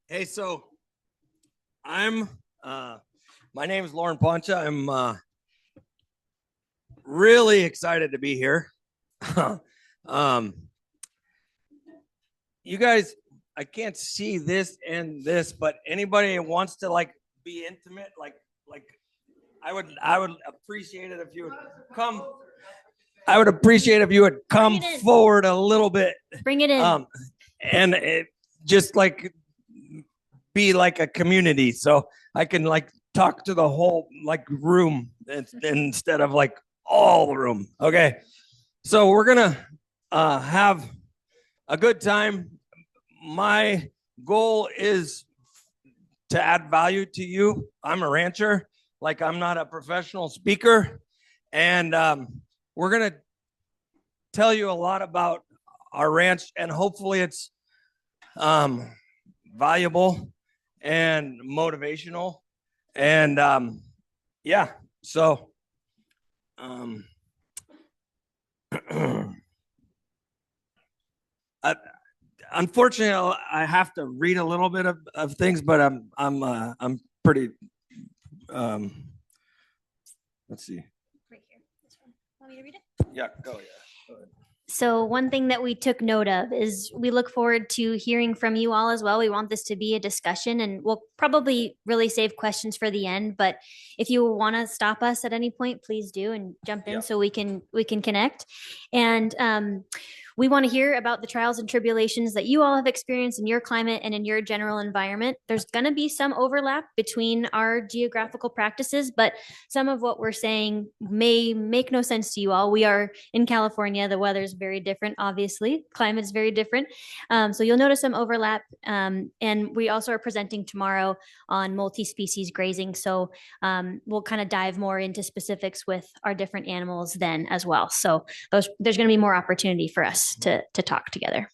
Hey, so I'm my name is Loren Poncia. I'm really excited to be here. um, you guys, I can't see this and this, but anybody who wants to like be intimate, like I would appreciate it if you would come. I would appreciate if you would come forward a little bit. Bring it in. And it just like be like a community, so I can like talk to the whole like room instead of like all the room. Okay, so we're gonna have a good time. My goal is to add value to you. I'm a rancher, like I'm not a professional speaker, and we're gonna tell you a lot about our ranch, and hopefully it's valuable and motivational. And yeah, so unfortunately, I have to read a little bit of things, but I'm pretty. Let's see. Right here. This one. Want me to read it? Yeah, go. Yeah. Go ahead. So one thing that we took note of is we look forward to hearing from you all as well. We want this to be a discussion, and we'll probably really save questions for the end. But if you want to stop us at any point, please do and jump in so we can connect. And we want to hear about the trials and tribulations that you all have experienced in your climate and in your general environment. There's going to be some overlap between our geographical practices, but some of what we're saying may make no sense to you all. We are in California. The weather is very different, obviously. Climate is very different. So you'll notice some overlap. And we also are presenting tomorrow on multi-species grazing. So we'll kind of dive more into specifics with our different animals then as well. So there's going to be more opportunity for us to talk together.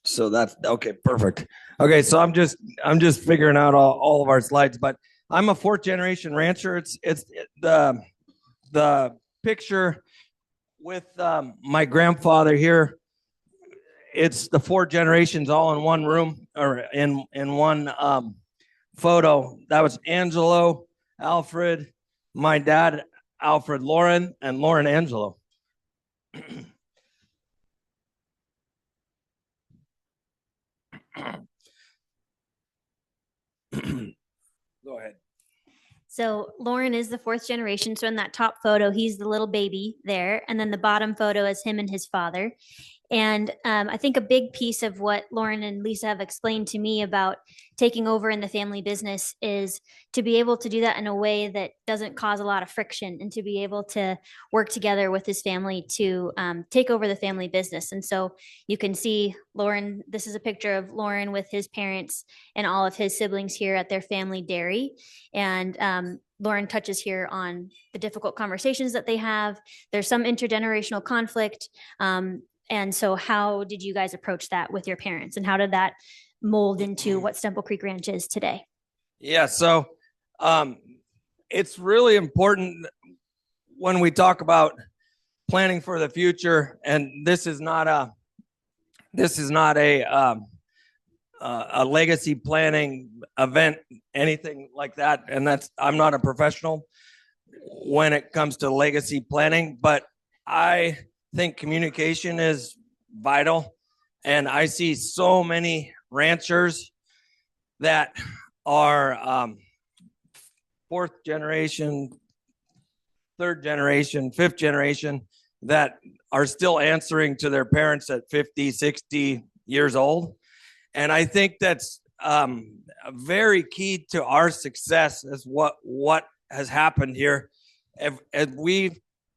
So that's okay. Perfect. Okay, so I'm just figuring out all of our slides, but I'm a fourth generation rancher. It's the picture with my grandfather here. It's the four generations all in one room or in one photo. That was Angelo, Alfred, my dad, Alfred Loren, and Loren Angelo. Go ahead. So Loren is the fourth generation. So in that top photo, he's the little baby there. And then the bottom photo is him and his father. And I think a big piece of what Loren and Lisa have explained to me about taking over in the family business is to be able to do that in a way that doesn't cause a lot of friction, and to be able to work together with his family to take over the family business. And so you can see Loren, this is a picture of Loren with his parents and all of his siblings here at their family dairy. And Loren touches here on the difficult conversations that they have. There's some intergenerational conflict. And so how did you guys approach that with your parents, and how did that mold into what Stemple Creek Ranch is today? Yeah, so it's really important when we talk about planning for the future, and this is not a legacy planning event, anything like that. And I'm not a professional when it comes to legacy planning, but I think communication is vital. And I see so many ranchers that are fourth generation, third generation, fifth generation that are still answering to their parents at 50, 60 years old. And I think that's very key to our success, is what has happened here. And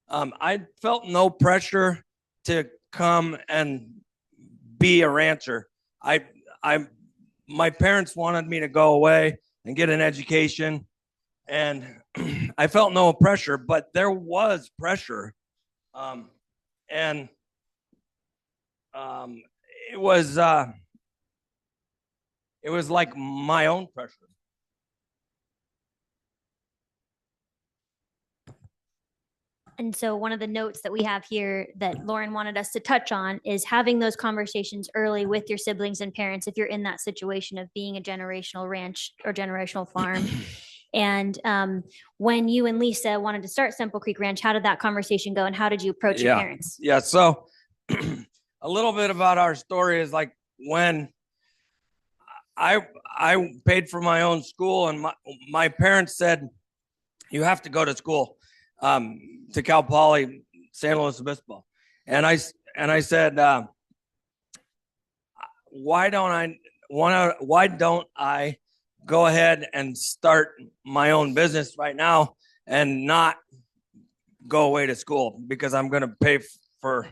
I felt no pressure to come and be a rancher. My parents wanted me to go away and get an education, and I felt no pressure, but there was pressure, and it was like my own pressure. And so one of the notes that we have here that Loren wanted us to touch on is having those conversations early with your siblings and parents if you're in that situation of being a generational ranch or generational farm. And when you and Lisa wanted to start Stemple Creek Ranch, how did that conversation go and how did you approach your parents? Yeah. So a little bit about our story is like when I paid for my own school and my parents said, you have to go to school to Cal Poly, San Luis Obispo. And I said, why don't I go ahead and start my own business right now and not go away to school because I'm going to pay for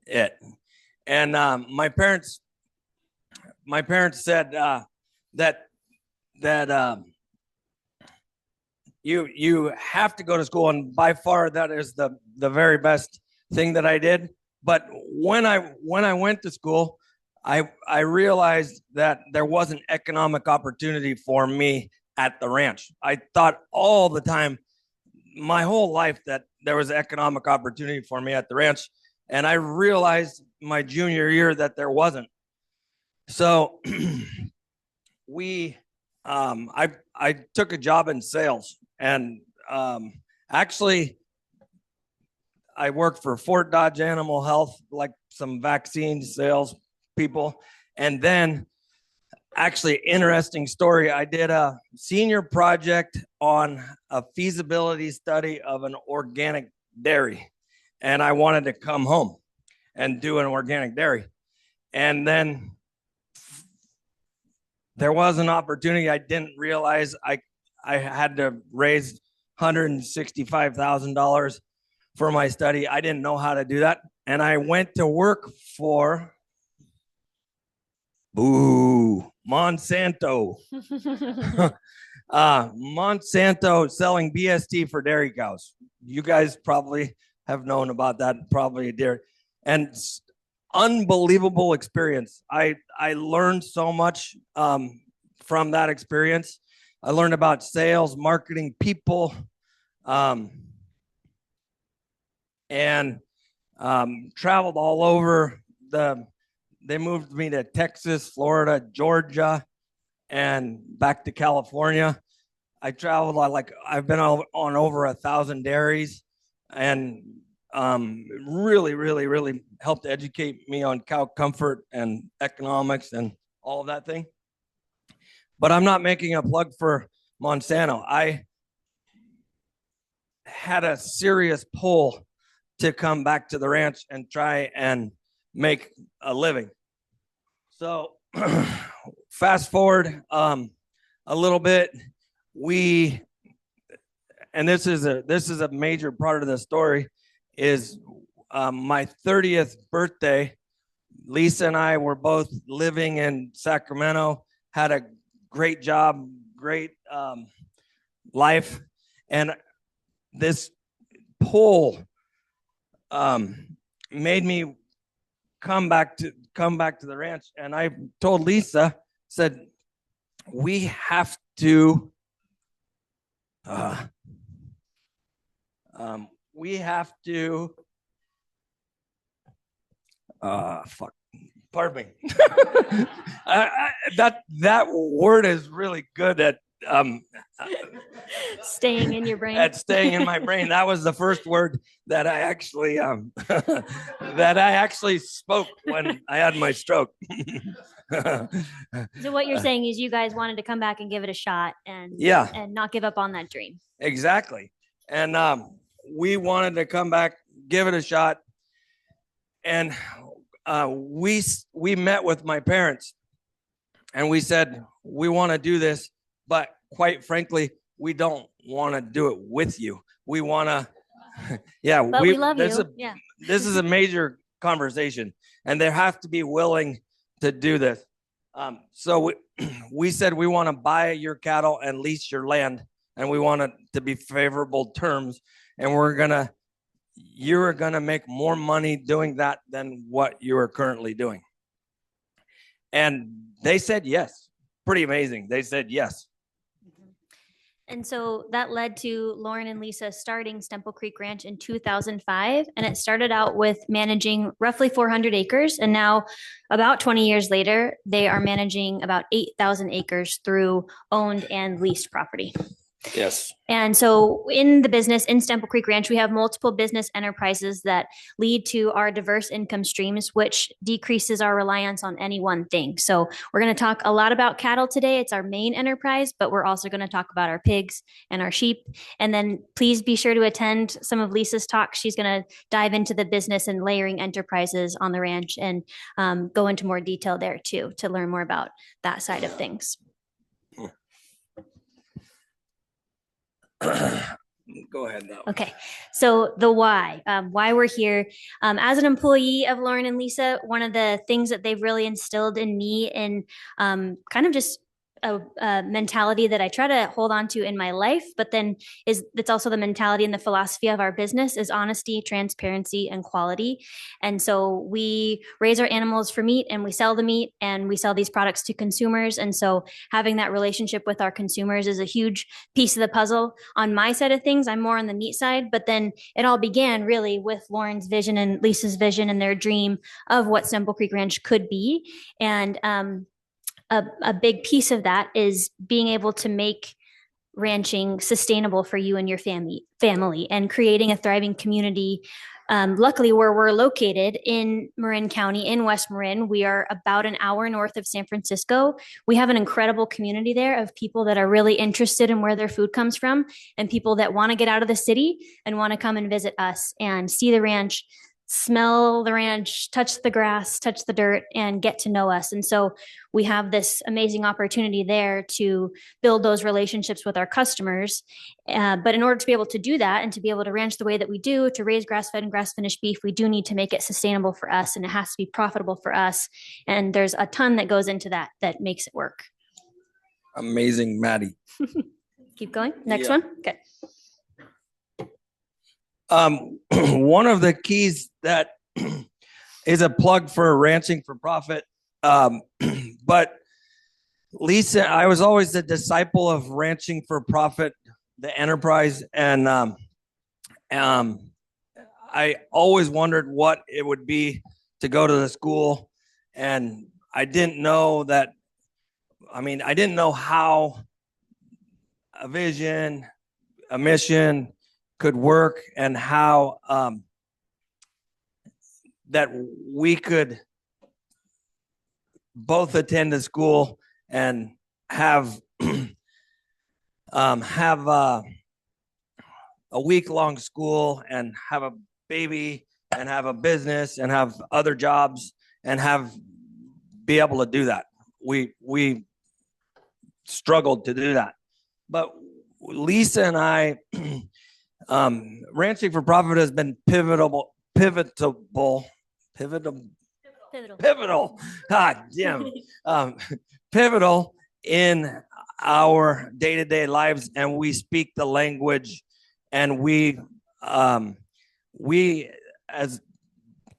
it. And my parents said that you have to go to school, and by far that is the very best thing that I did. But when I went to school, I realized that there wasn't economic opportunity for me at the ranch. I thought all the time, my whole life, that there was economic opportunity for me at the ranch, and I realized my junior year that there wasn't. So I took a job in sales, and actually I worked for Fort Dodge Animal Health, like some vaccine sales people. And then actually, interesting story, I did a senior project on a feasibility study of an organic dairy, and I wanted to come home and do an organic dairy. And then there was an opportunity. I didn't realize I had to raise $165,000 for my study. I didn't know how to do that. And I went to work for Monsanto. Monsanto selling BST for dairy cows. You guys probably have known about that, probably a dairy. And unbelievable experience. I learned so much from that experience. I learned about sales, marketing, people, and traveled all over. They moved me to Texas, Florida, Georgia, and back to California. I traveled I've been on over 1,000 dairies, and really, really, really helped educate me on cow comfort and economics and all of that thing. But I'm not making a plug for Monsanto. I had a serious pull to come back to the ranch and try and make a living. So fast forward a little bit, and this is a major part of the story, is my 30th birthday. Lisa and I were both living in Sacramento, had a great job, great life, and this pull made me come back to the ranch. And I told Lisa, said, we have to pardon me. That word is really good at staying in your brain. At staying in my brain. That was the first word that I actually spoke when I had my stroke. So what you're saying is you guys wanted to come back and give it a shot and not give up on that dream. Exactly. And we wanted to come back, give it a shot. And we met with my parents and we said, we want to do this, but quite frankly, we don't want to do it with you. We want to, but we love you. This is a major conversation, and they have to be willing to do this. So we said, we want to buy your cattle and lease your land, and we want it to be favorable terms. And you're going to make more money doing that than what you are currently doing. And they said yes. Pretty amazing. They said yes. And so that led to Loren and Lisa starting Stemple Creek Ranch in 2005. And it started out with managing roughly 400 acres. And now, about 20 years later, they are managing about 8,000 acres through owned and leased property. Yes. And so in the business, in Stemple Creek Ranch, we have multiple business enterprises that lead to our diverse income streams, which decreases our reliance on any one thing. So we're going to talk a lot about cattle today. It's our main enterprise, but we're also going to talk about our pigs and our sheep. And then please be sure to attend some of Lisa's talks. She's going to dive into the business and layering enterprises on the ranch and go into more detail there too, to learn more about that side of things. Go ahead now. Okay, so the why we're here. As an employee of Loren and Lisa, one of the things that they've really instilled in me and kind of just a mentality that I try to hold on to in my life, but then it's also the mentality and the philosophy of our business is honesty, transparency, and quality. And so we raise our animals for meat and we sell the meat and we sell these products to consumers. And so having that relationship with our consumers is a huge piece of the puzzle. On my side of things, I'm more on the meat side, but then it all began really with Loren's vision and Lisa's vision and their dream of what Stemple Creek Ranch could be. And a big piece of that is being able to make ranching sustainable for you and your family and creating a thriving community. Luckily, where we're located in Marin County, in West Marin, we are about an hour north of San Francisco. We have an incredible community there of people that are really interested in where their food comes from and people that want to get out of the city and want to come and visit us and see the ranch, smell the ranch, touch the grass, touch the dirt, and get to know us. And so we have this amazing opportunity there to build those relationships with our customers. But in order to be able to do that and to be able to ranch the way that we do, to raise grass-fed and grass-finished beef, we do need to make it sustainable for us, and it has to be profitable for us. And there's a ton that goes into that makes it work. Amazing, Maddie. Keep going. Next one. Okay. One of the keys that is a plug for ranching for profit. But Lisa, I was always a disciple of ranching for profit, the enterprise. And I always wondered what it would be to go to the school. And I didn't know that, I didn't know how a vision, a mission could work and how that we could both attend a school and have a week-long school and have a baby and have a business and have other jobs and be able to do that. We struggled to do that, but Lisa and I, ranching for profit has been pivotal. God damn, pivotal in our day-to-day lives, and we speak the language, and we, as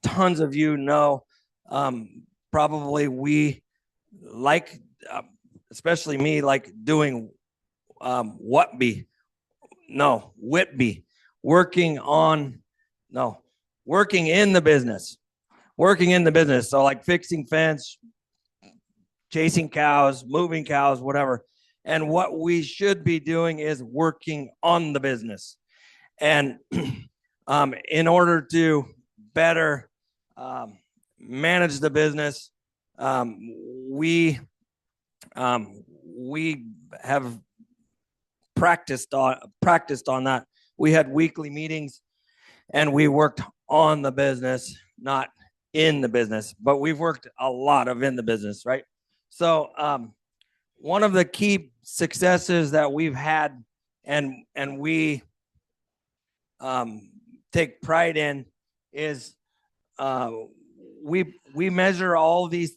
tons of you know, probably we like, especially me, like doing Whitby, working in the business. So like fixing fence, chasing cows, moving cows, whatever. And what we should be doing is working on the business. And in order to better manage the business, we have practiced on that. We had weekly meetings and we worked on the business, not in the business, but we've worked a lot of in the business, right? So one of the key successes that we've had and we take pride in is we measure all these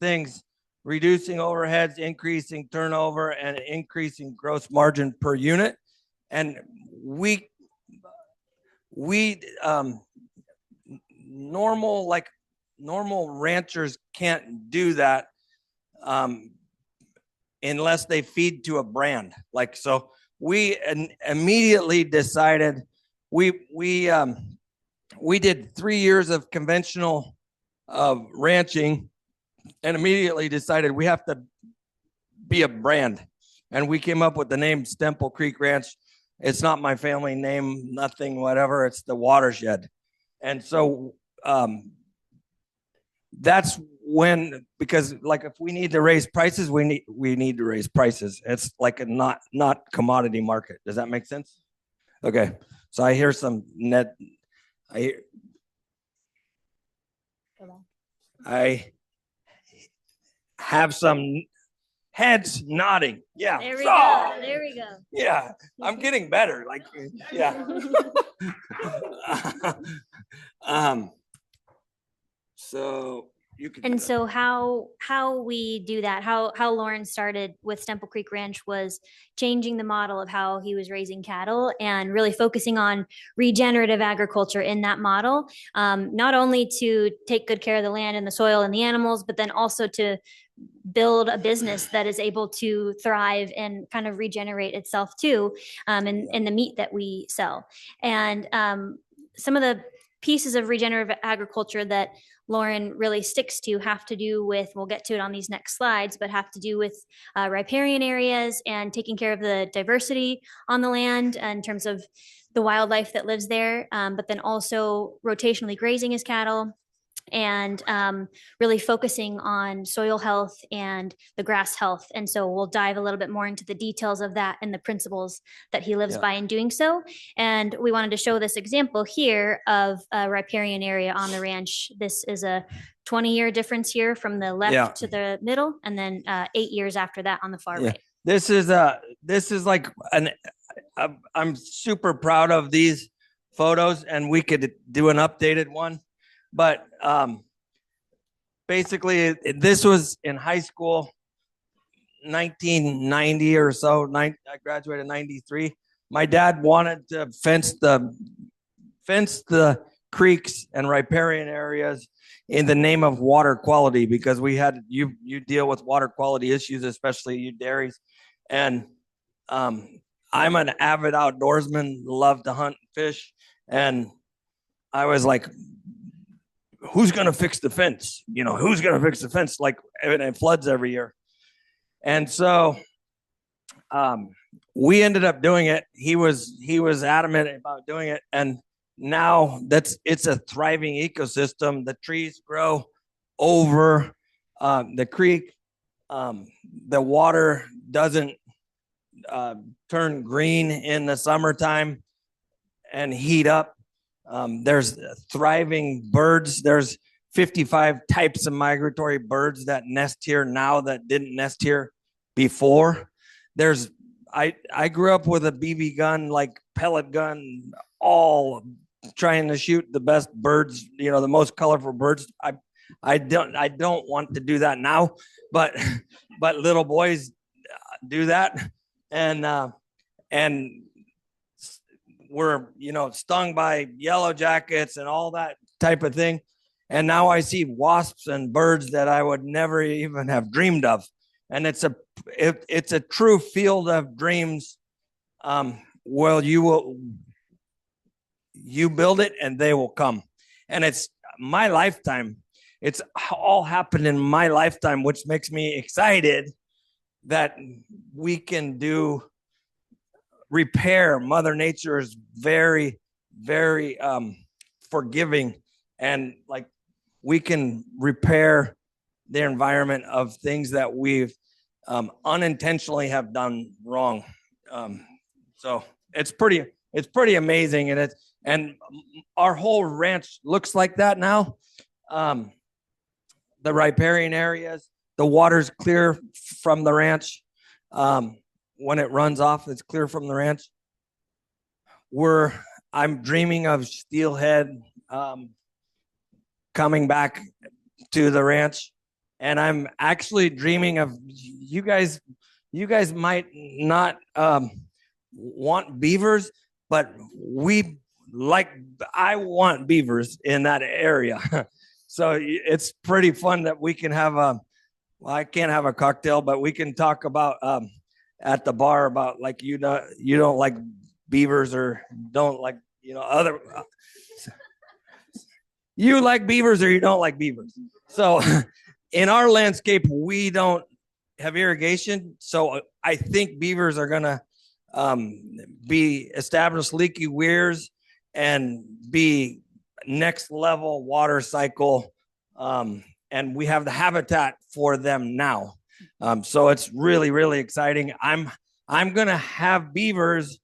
things: reducing overheads, increasing turnover, and increasing gross margin per unit. And we normal ranchers can't do that unless they feed to a brand. Like, so we immediately decided we did 3 years of conventional ranching, and immediately decided we have to be a brand. And we came up with the name Stemple Creek Ranch. It's not my family name, nothing, whatever. It's the watershed. And so that's when, because like if we need to raise prices, we need to raise prices. It's like a not commodity market. Does that make sense? Okay. So I hear some I have some heads nodding. Yeah. There we go. There we go. Yeah. I'm getting better. Like, yeah. So you can. And so how we do that, how Loren started with Stemple Creek Ranch was changing the model of how he was raising cattle and really focusing on regenerative agriculture in that model, not only to take good care of the land and the soil and the animals, but then also to build a business that is able to thrive and kind of regenerate itself too, in the meat that we sell. And some of the pieces of regenerative agriculture that Loren really sticks to have to do with, we'll get to it on these next slides, but have to do with riparian areas and taking care of the diversity on the land in terms of the wildlife that lives there, but then also rotationally grazing his cattle, and really focusing on soil health and the grass health. And so we'll dive a little bit more into the details of that and the principles that he lives by in doing so. And we wanted to show this example here of a riparian area on the ranch. This is a 20-year difference here from the left to the middle, and then 8 years after that on the far right. This is like I'm super proud of these photos, and we could do an updated one. But basically, this was in high school, 1990 or so. I graduated in 93. My dad wanted to fence the creeks and riparian areas in the name of water quality, because we had you deal with water quality issues, especially you dairies. And I'm an avid outdoorsman, love to hunt and fish, and I was like, who's going to fix the fence? Who's going to fix the fence? Like, it floods every year. And so we ended up doing it. He was adamant about doing it. And now it's a thriving ecosystem. The trees grow over the creek. The water doesn't turn green in the summertime and heat up. There's thriving birds. There's 55 types of migratory birds that nest here now that didn't nest here before. I grew up with a BB gun, like pellet gun, all trying to shoot the best birds, the most colorful birds. I don't want to do that now, but little boys do that, and were stung by yellow jackets and all that type of thing. And now I see wasps and birds that I would never even have dreamed of. And it's a true field of dreams. Well, you build it and they will come. And it's my lifetime. It's all happened in my lifetime, which makes me excited that we can repair. Mother Nature is very, very forgiving, and like we can repair the environment of things that we've unintentionally have done wrong. So it's pretty amazing, and our whole ranch looks like that now. The riparian areas, the water's clear from the ranch. When it runs off, it's clear from the ranch. I'm dreaming of steelhead coming back to the ranch, and I'm actually dreaming of you guys. You guys might not want beavers, but I want beavers in that area. So it's pretty fun that we can have I can't have a cocktail, but we can talk about at the bar about like you don't like beavers or don't like other. You like beavers or you don't like beavers. So in our landscape, we don't have irrigation. So I think beavers are gonna be established leaky weirs and be next level water cycle. And we have the habitat for them now. So it's really, really exciting. I'm gonna have beavers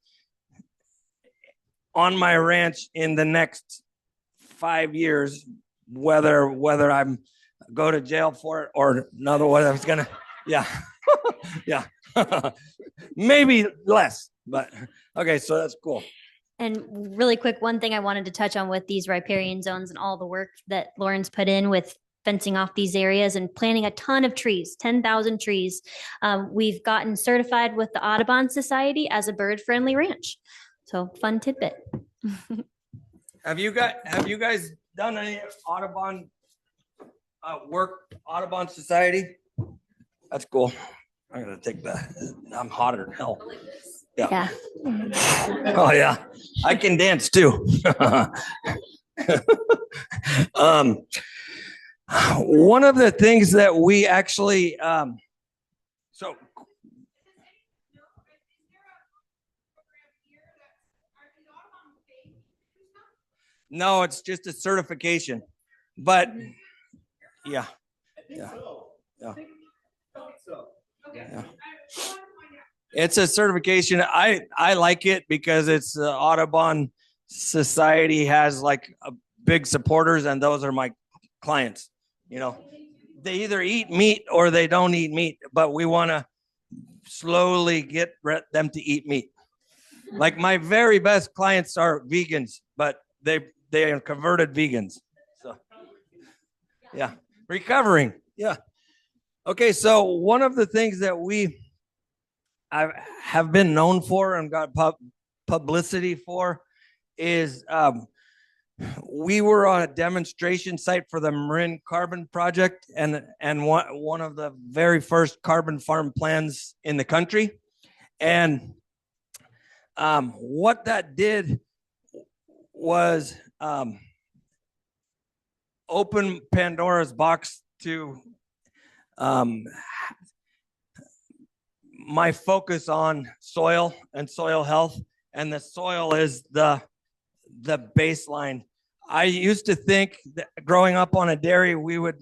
on my ranch in the next 5 years, whether I'm go to jail for it or another one. I was gonna, yeah, yeah, maybe less, but okay. So that's cool. And really quick, one thing I wanted to touch on with these riparian zones and all the work that Loren's put in with fencing off these areas and planting a ton of trees, 10,000 trees. We've gotten certified with the Audubon Society as a bird-friendly ranch. So fun tidbit. Have you guys done any Audubon work? Audubon Society? That's cool. I'm gonna take that. I'm hotter than hell. Yeah. Oh yeah, I can dance too. One of the things that we actually so no, it's just a certification, but yeah. It's a certification. I like it because it's the Audubon Society has like a big supporters, and those are my clients. They either eat meat or they don't eat meat, but we want to slowly get them to eat meat. Like my very best clients are vegans, but they are converted vegans. So yeah, recovering. Yeah. Okay, so one of the things that I have been known for and got publicity for is we were on a demonstration site for the Marin Carbon Project and one of the very first carbon farm plans in the country. And what that did was open Pandora's box to my focus on soil and soil health, and the soil is the baseline. I used to think that growing up on a dairy, we would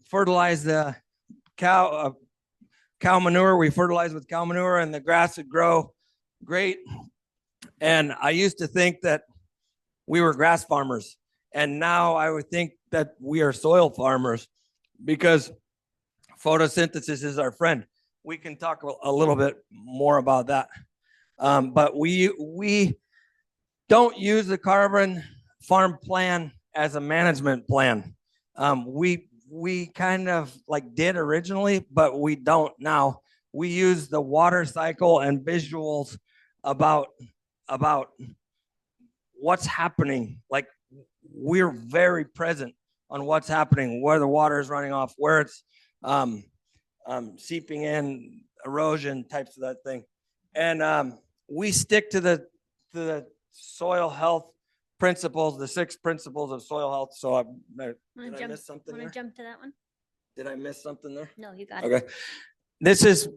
fertilize the cow manure. We fertilize with cow manure, and the grass would grow great. And I used to think that we were grass farmers, and now I would think that we are soil farmers because photosynthesis is our friend. We can talk a little bit more about that. But we don't use the carbon farm plan as a management plan. We kind of like did originally, but we don't now. We use the water cycle and visuals about what's happening. Like we're very present on what's happening, where the water is running off, where it's seeping in, erosion types of that thing. And we stick to the soil health principles, the 6 principles of soil health. So did I miss something there? Jump to that one? Did I miss something there? No, you got it. Okay. This is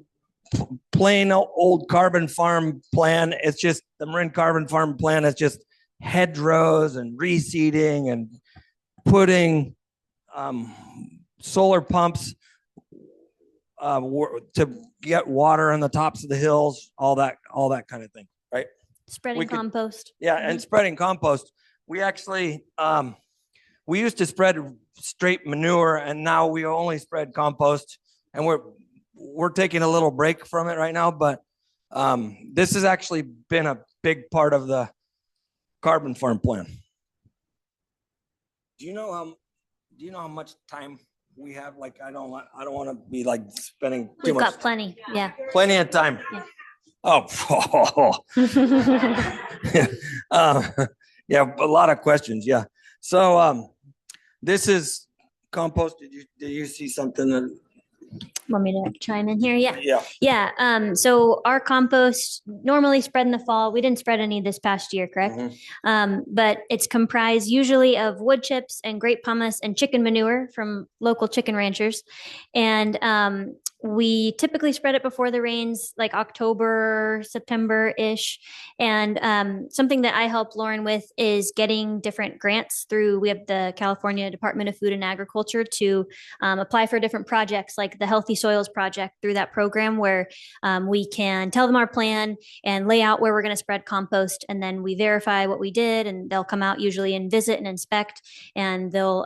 plain old carbon farm plan. It's just the Marin Carbon Farm plan. It's just hedgerows and reseeding and putting solar pumps to get water on the tops of the hills, all that kind of thing, right? Spreading compost. And spreading compost. We actually we used to spread straight manure, and now we only spread compost, and we're taking a little break from it right now, but this has actually been a big part of the carbon farm plan. Do you know how much time we have? Like, I don't want to be like spending too much. We've got plenty. Yeah. Plenty of time. Yeah. Yeah, a lot of questions. Yeah. So this is compost. Did you see something that Want me to chime in here? Yeah. Yeah. Yeah. So our compost normally spread in the fall. We didn't spread any this past year, correct? But it's comprised usually of wood chips and grape pumice and chicken manure from local chicken ranchers. And we typically spread it before the rains, like October, September-ish. And something that I help Loren with is getting different grants through, we have the California Department of Food and Agriculture to apply for different projects like the Healthy Soils Project through that program where we can tell them our plan and lay out where we're going to spread compost. And then we verify what we did and they'll come out usually and visit and inspect and they'll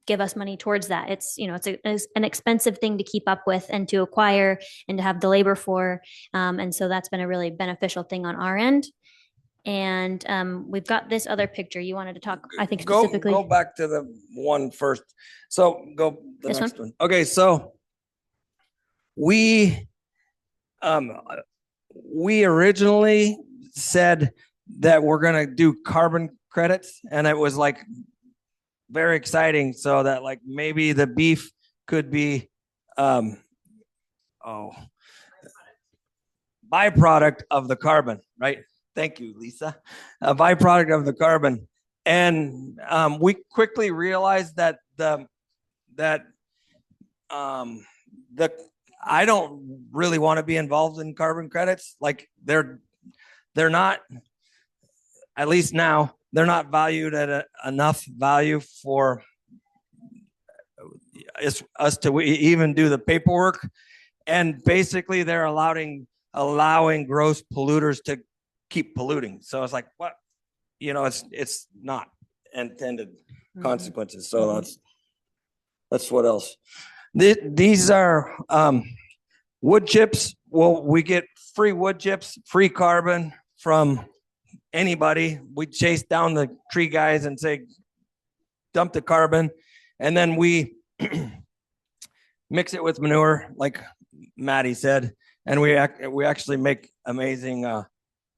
give us money towards that. It's, it's an expensive thing to keep up with and to acquire and to have the labor for. And so that's been a really beneficial thing on our end. And we've got this other picture you wanted to talk, I think specifically. Go back to the one first. So go the This next one. Okay, so we originally said that we're gonna do carbon credits, and it was like very exciting. So that like maybe the beef could be byproduct of the carbon, right? Thank you, Lisa. A byproduct of the carbon. And we quickly realized that I don't really want to be involved in carbon credits. Like they're not, at least now, they're not valued at enough value for us to even do the paperwork. And basically they're allowing gross polluters to keep polluting. So it's like, what? It's not intended consequences. So that's what else. These are wood chips. Well, we get free wood chips, free carbon from anybody. We chase down the tree guys and say, dump the carbon. And then we mix it with manure, like Maddie said. And we actually make amazing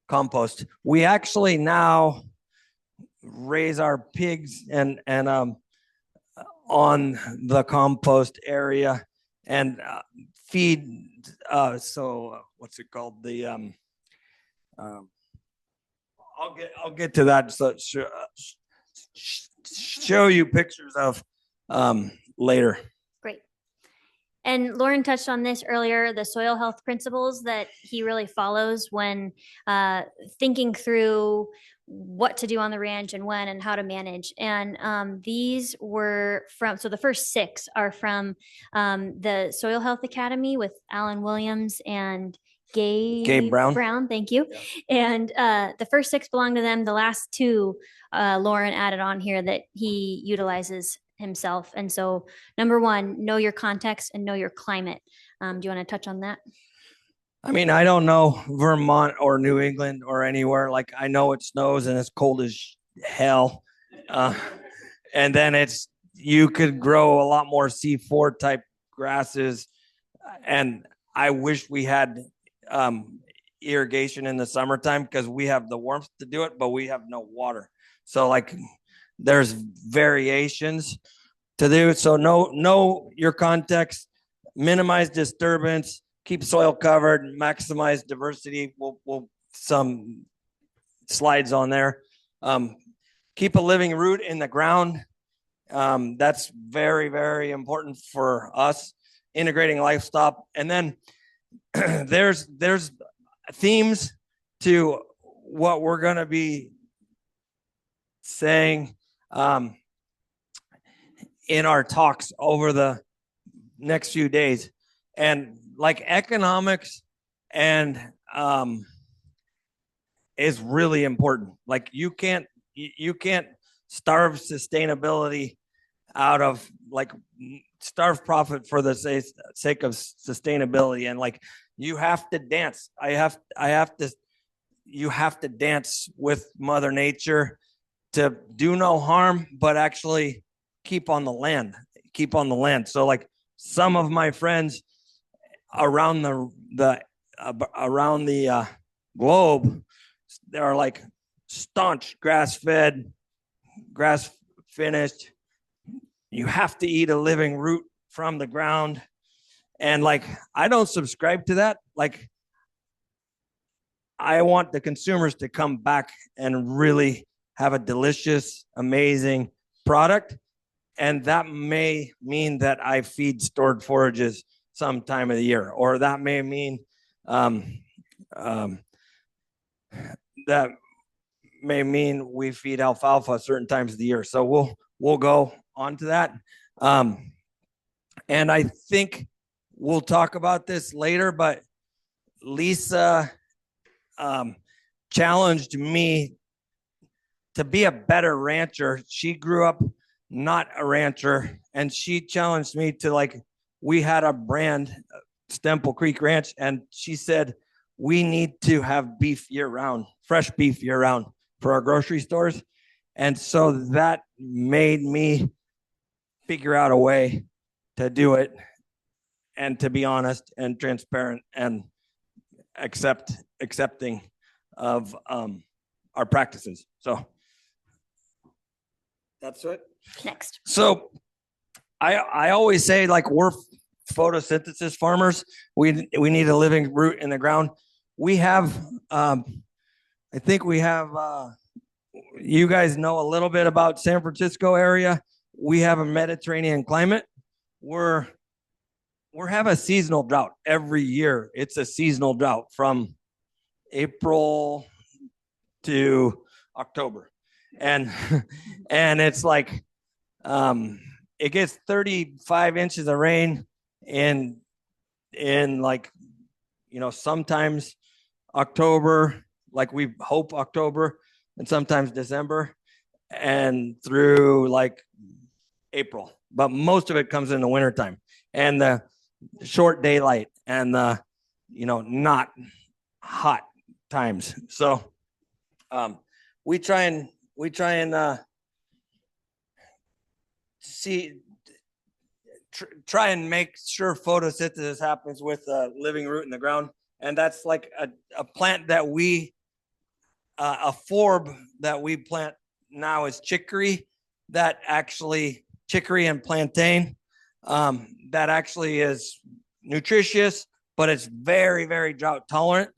compost. We actually now raise our pigs and on the compost area and feed. So what's it called? The I'll get to that. So show you pictures of later. Great. And Loren touched on this earlier, the soil health principles that he really follows when thinking through what to do on the ranch and when and how to manage. And these were so the first 6 are from the Soil Health Academy with Alan Williams and Gabe Brown. Thank you. Yeah. And the first 6 belong to them. The last 2, Loren added on here that he utilizes himself. And so number 1, know your context and know your climate. Do you want to touch on that? I mean, I don't know Vermont or New England or anywhere. Like I know it snows and it's cold as hell. And then you could grow a lot more C4 type grasses. And I wish we had irrigation in the summertime because we have the warmth to do it, but we have no water. So like there's variations to do. So know your context, minimize disturbance, keep soil covered, maximize diversity. We'll some slides on there. Keep a living root in the ground. That's very, very important for us. Integrating livestock. And then there's themes to what we're going to be saying in our talks over the next few days. And like economics and is really important. Like you can't starve sustainability out of like starve profit for the sake of sustainability. And like you have to dance. You have to dance with Mother Nature to do no harm, but actually keep on the land. So like some of my friends around the globe, they're like staunch grass-fed, grass-finished. You have to eat a living root from the ground, And like, I don't subscribe to that. Like, I want the consumers to come back and really have a delicious, amazing product. And that may mean that I feed stored forages some time of the year, or that may mean um, um, that may mean we feed alfalfa certain times of the year. So we'll go on to that. And I think we'll talk about this later, but Lisa challenged me to be a better rancher. She grew up not a rancher, and she challenged me to, like, we had a brand, Stemple Creek Ranch, and she said, we need to have beef year round, fresh beef year round for our grocery stores. And so that made me figure out a way to do it, and to be honest and transparent and accepting of our practices. So that's it. Next. So I always say, like, we're photosynthesis farmers. We need a living root in the ground. We have, I think we have, you guys know a little bit about San Francisco area. We have a Mediterranean climate. We're have a seasonal drought every year. It's a seasonal drought from April to October. And it's like, it gets 35 inches of rain in like, sometimes October, like we hope October, and sometimes December, and through like April. But most of it comes in the wintertime, and the short daylight, and the not hot times. So we try and try and make sure photosynthesis happens with a living root in the ground. And that's like a plant that a forb that we plant now is chicory, chicory and plantain, that actually is nutritious, but it's very, very drought tolerant.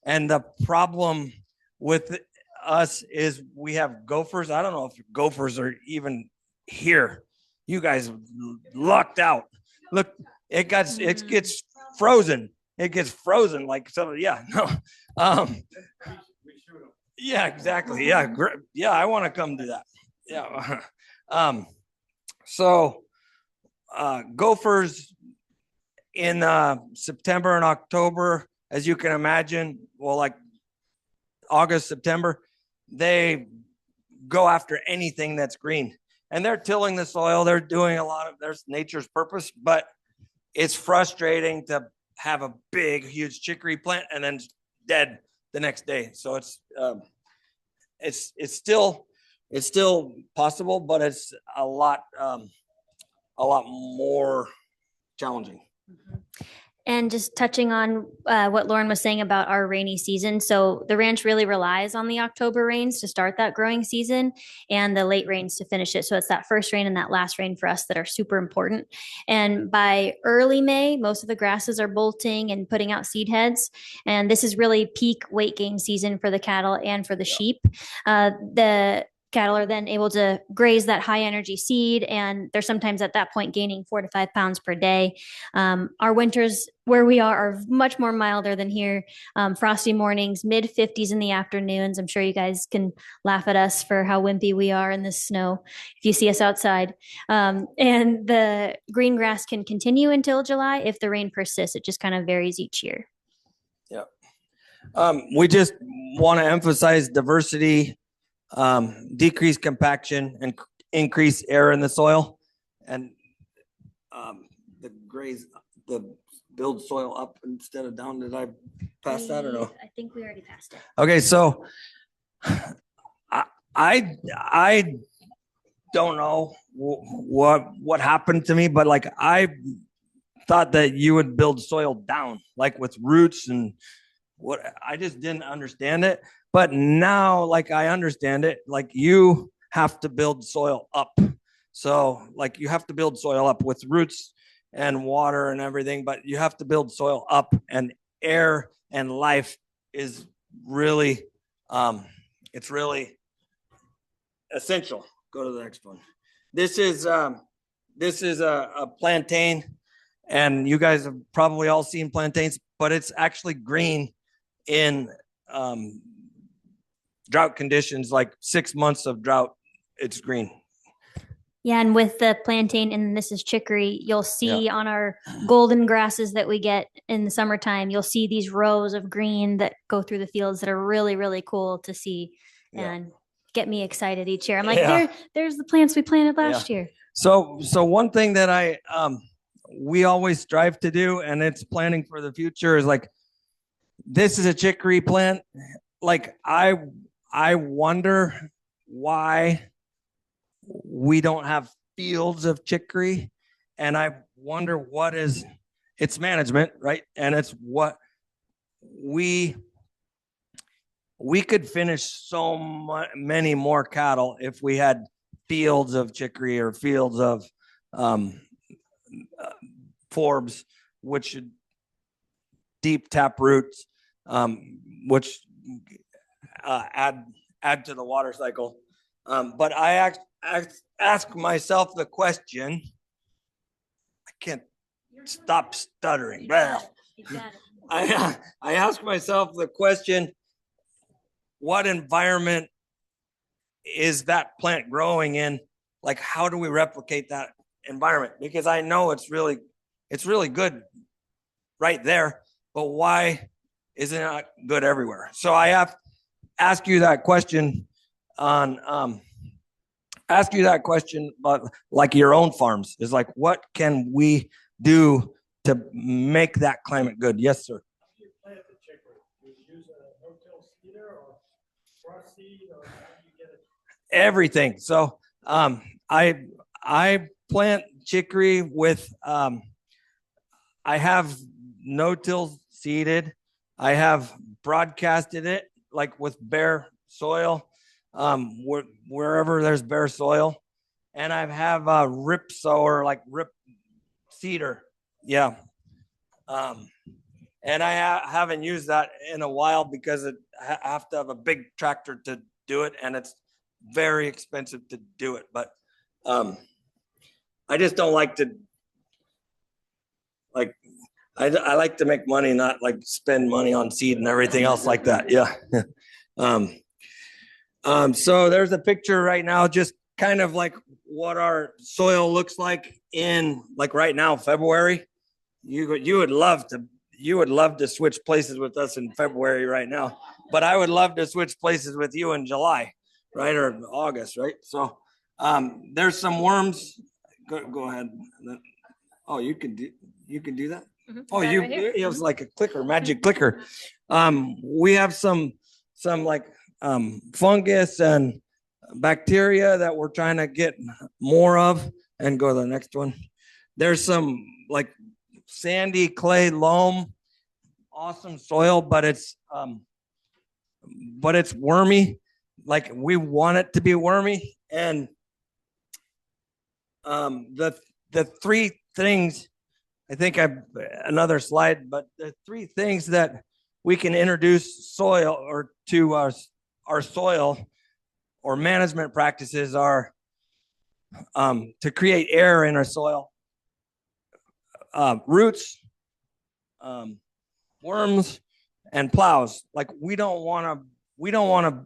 And the problem with us is we have gophers. I don't know if gophers are even here. You guys lucked out. Look, it gets frozen. It gets frozen like some. Yeah, no. Yeah, exactly. Yeah, yeah. I want to come do that. Yeah. So gophers in September and October, as you can imagine, well, like August, September, they go after anything that's green. And they're tilling the soil. They're doing a lot of their nature's purpose, but it's frustrating to have a big, huge chicory plant and then dead the next day. So it's still possible, but it's a lot more challenging. Mm-hmm. And just touching on what Loren was saying about our rainy season. So the ranch really relies on the October rains to start that growing season and the late rains to finish it. So it's that first rain and that last rain for us that are super important. And by early May, most of the grasses are bolting and putting out seed heads. And this is really peak weight gain season for the cattle and for the sheep. The cattle are then able to graze that high energy seed, and they're sometimes at that point gaining 4 to 5 pounds per day. Our winters where we are much more milder than here. Frosty mornings, mid 50s in the afternoons. I'm sure you guys can laugh at us for how wimpy we are in the snow if you see us outside. And the green grass can continue until July if the rain persists. It just kind of varies each year. Yeah. We just want to emphasize diversity, decrease compaction, and increase air in the soil, and the build soil up instead of down. Did I pass that or no? I think we already passed it. Okay, so I don't know what happened to me, but like I thought that you would build soil down, like with roots, and what I just didn't understand it. But now, like, I understand it. Like, you have to build soil up. So like you have to build soil up with roots and water and everything, but you have to build soil up, and air and life is really, it's really essential. Go to the next one. This is a plantain, and you guys have probably all seen plantains, but it's actually green in drought conditions, like 6 months of drought, it's green. Yeah, and with the plantain, and this is chicory, you'll see on our golden grasses that we get in the summertime, you'll see these rows of green that go through the fields that are really, really cool to see and get me excited each year. I'm like, there's the plants we planted last year. So one thing that we always strive to do, and it's planning for the future, is like, this is a chicory plant. Like, I wonder why we don't have fields of chicory, and I wonder what is its management, right? And it's what we could finish so many more cattle if we had fields of chicory or fields of forbs, which should deep tap roots, which add to the water cycle. But I ask myself the question. I can't stop stuttering. I ask myself the question: what environment is that plant growing in? Like, how do we replicate that environment? Because I know it's really good right there, but why isn't it good everywhere? So I have to ask you that question about like your own farms, is like, what can we do to make that climate good? Yes, sir. How do you plant the chicory? Do you use a no-till seeder or cross seed, or how do you get it? Everything. So I plant chicory with I have no-till seeded. I have broadcasted it like with bare soil, wherever there's bare soil, and I have a rip sower, like rip seeder. Yeah. And I haven't used that in a while because I have to have a big tractor to do it, and it's very expensive to do it. But I just don't like to, like, I like to make money, not like spend money on seed and everything else like that. Yeah. So there's a picture right now, just kind of like what our soil looks like in, like, right now, February. You would love to switch places with us in February right now, but I would love to switch places with you in July, right, or August, right? So there's some worms. Go ahead. Oh, you can do that. Mm-hmm. Oh, Right it was like a clicker, magic clicker. We have some like fungus and bacteria that we're trying to get more of. And go to the next one. There's some like sandy clay loam, awesome soil, but it's wormy. Like, we want it to be wormy. And the three things, I think I've another slide, but the three things that we can introduce soil or to our soil or management practices are to create air in our soil, roots, worms, and plows. Like, we don't want to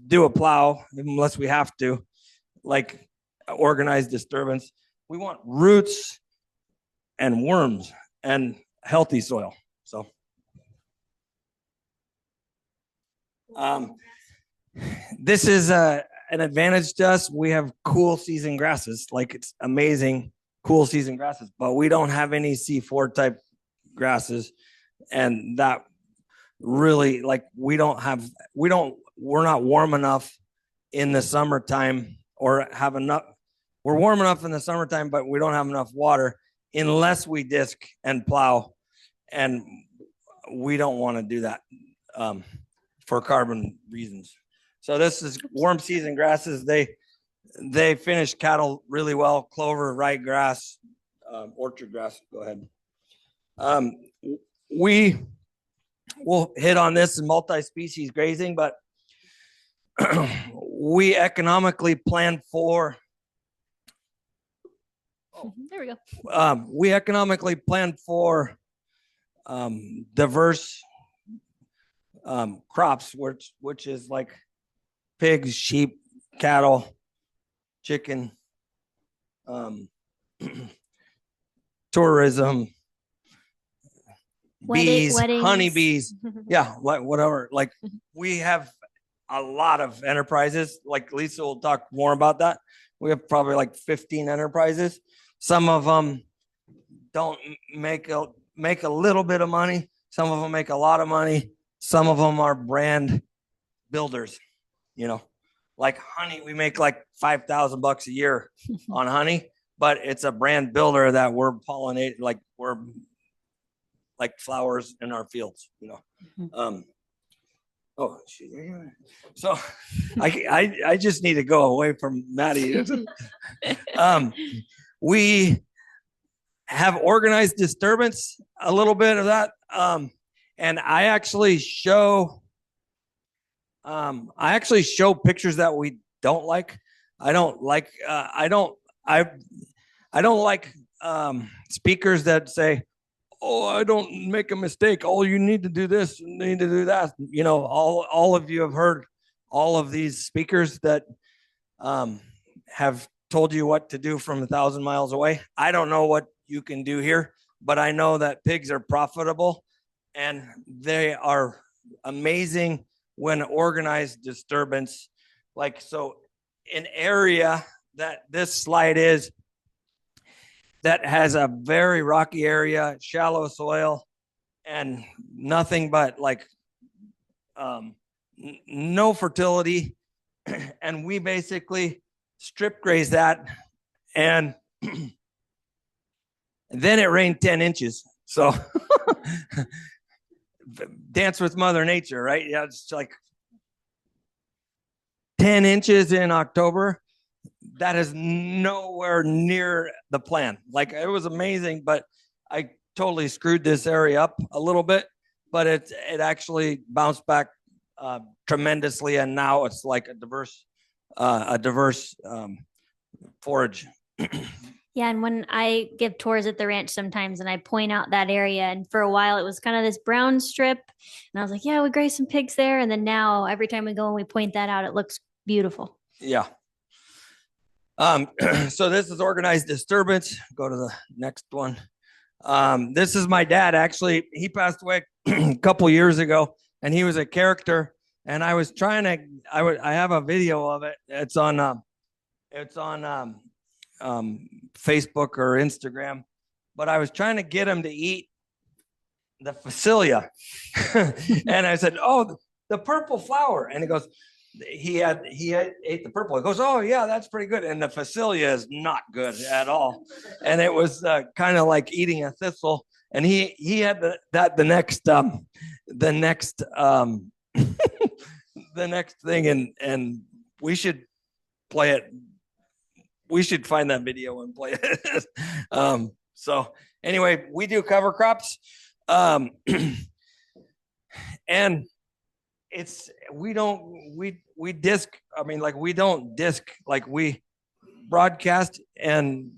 do a plow unless we have to, like organized disturbance. We want roots and worms and healthy soil. So this is an advantage to us. We have cool season grasses, like, it's amazing cool season grasses, but we don't have any C4 type grasses, and that really, like, we're not warm enough in the summertime, or have enough. We're warm enough in the summertime, but we don't have enough water unless we disc and plow, and we don't want to do that for carbon reasons. So this is warm season grasses. They finish cattle really well: clover, ryegrass, orchard grass. Go ahead. We will hit on this in multi-species grazing, but we economically plan for There we go. diverse crops, which is like pigs, sheep, cattle, chicken, tourism, bees, Weddings. honeybees, yeah, whatever. Like we have a lot of enterprises. Like Lisa will talk more about that. We have probably like 15 enterprises. Some of them don't make a little bit of money. Some of them make a lot of money. Some of them are brand builders, like honey. We make like $5,000 a year on honey, but it's a brand builder that we're pollinating, like we're like flowers in our fields, Oh, so I just need to go away from Maddie. We have organized disturbance, a little bit of that, and I actually show pictures that we don't like. I don't like speakers that say, oh, I don't make a mistake. Oh, you need to do this, you need to do that. All of you have heard all of these speakers that have told you what to do from 1,000 miles away. I don't know what you can do here, but I know that pigs are profitable and they are amazing when organized disturbance. Like, so an area that this slide is, that has a very rocky area, shallow soil, and nothing but like no fertility. And we basically strip graze that, and then it rained 10 inches. So dance with Mother Nature, right? Yeah, it's like 10 inches in October. That is nowhere near the plan. Like, it was amazing, but I totally screwed this area up a little bit, but it actually bounced back tremendously, and now it's like a diverse forage. Yeah, and when I give tours at the ranch sometimes and I point out that area, and for a while it was kind of this brown strip, and I was like, yeah, we graze some pigs there, and then now every time we go and we point that out, it looks beautiful. Yeah. So this is organized disturbance. Go to the next one. This is my dad. Actually, he passed away a couple years ago, and he was a character. And I was trying to. I have a video of it. It's on Facebook or Instagram. But I was trying to get him to eat the Facilia, and I said, "Oh, the purple flower," and he goes. He ate the purple. He goes, oh yeah, that's pretty good. And the Facilia is not good at all. And it was kind of like eating a thistle. And he had the next the next thing, and we should play it. We should find that video and play it. So anyway, we do cover crops, and we disc. I mean, like, we don't disc, like we broadcast, and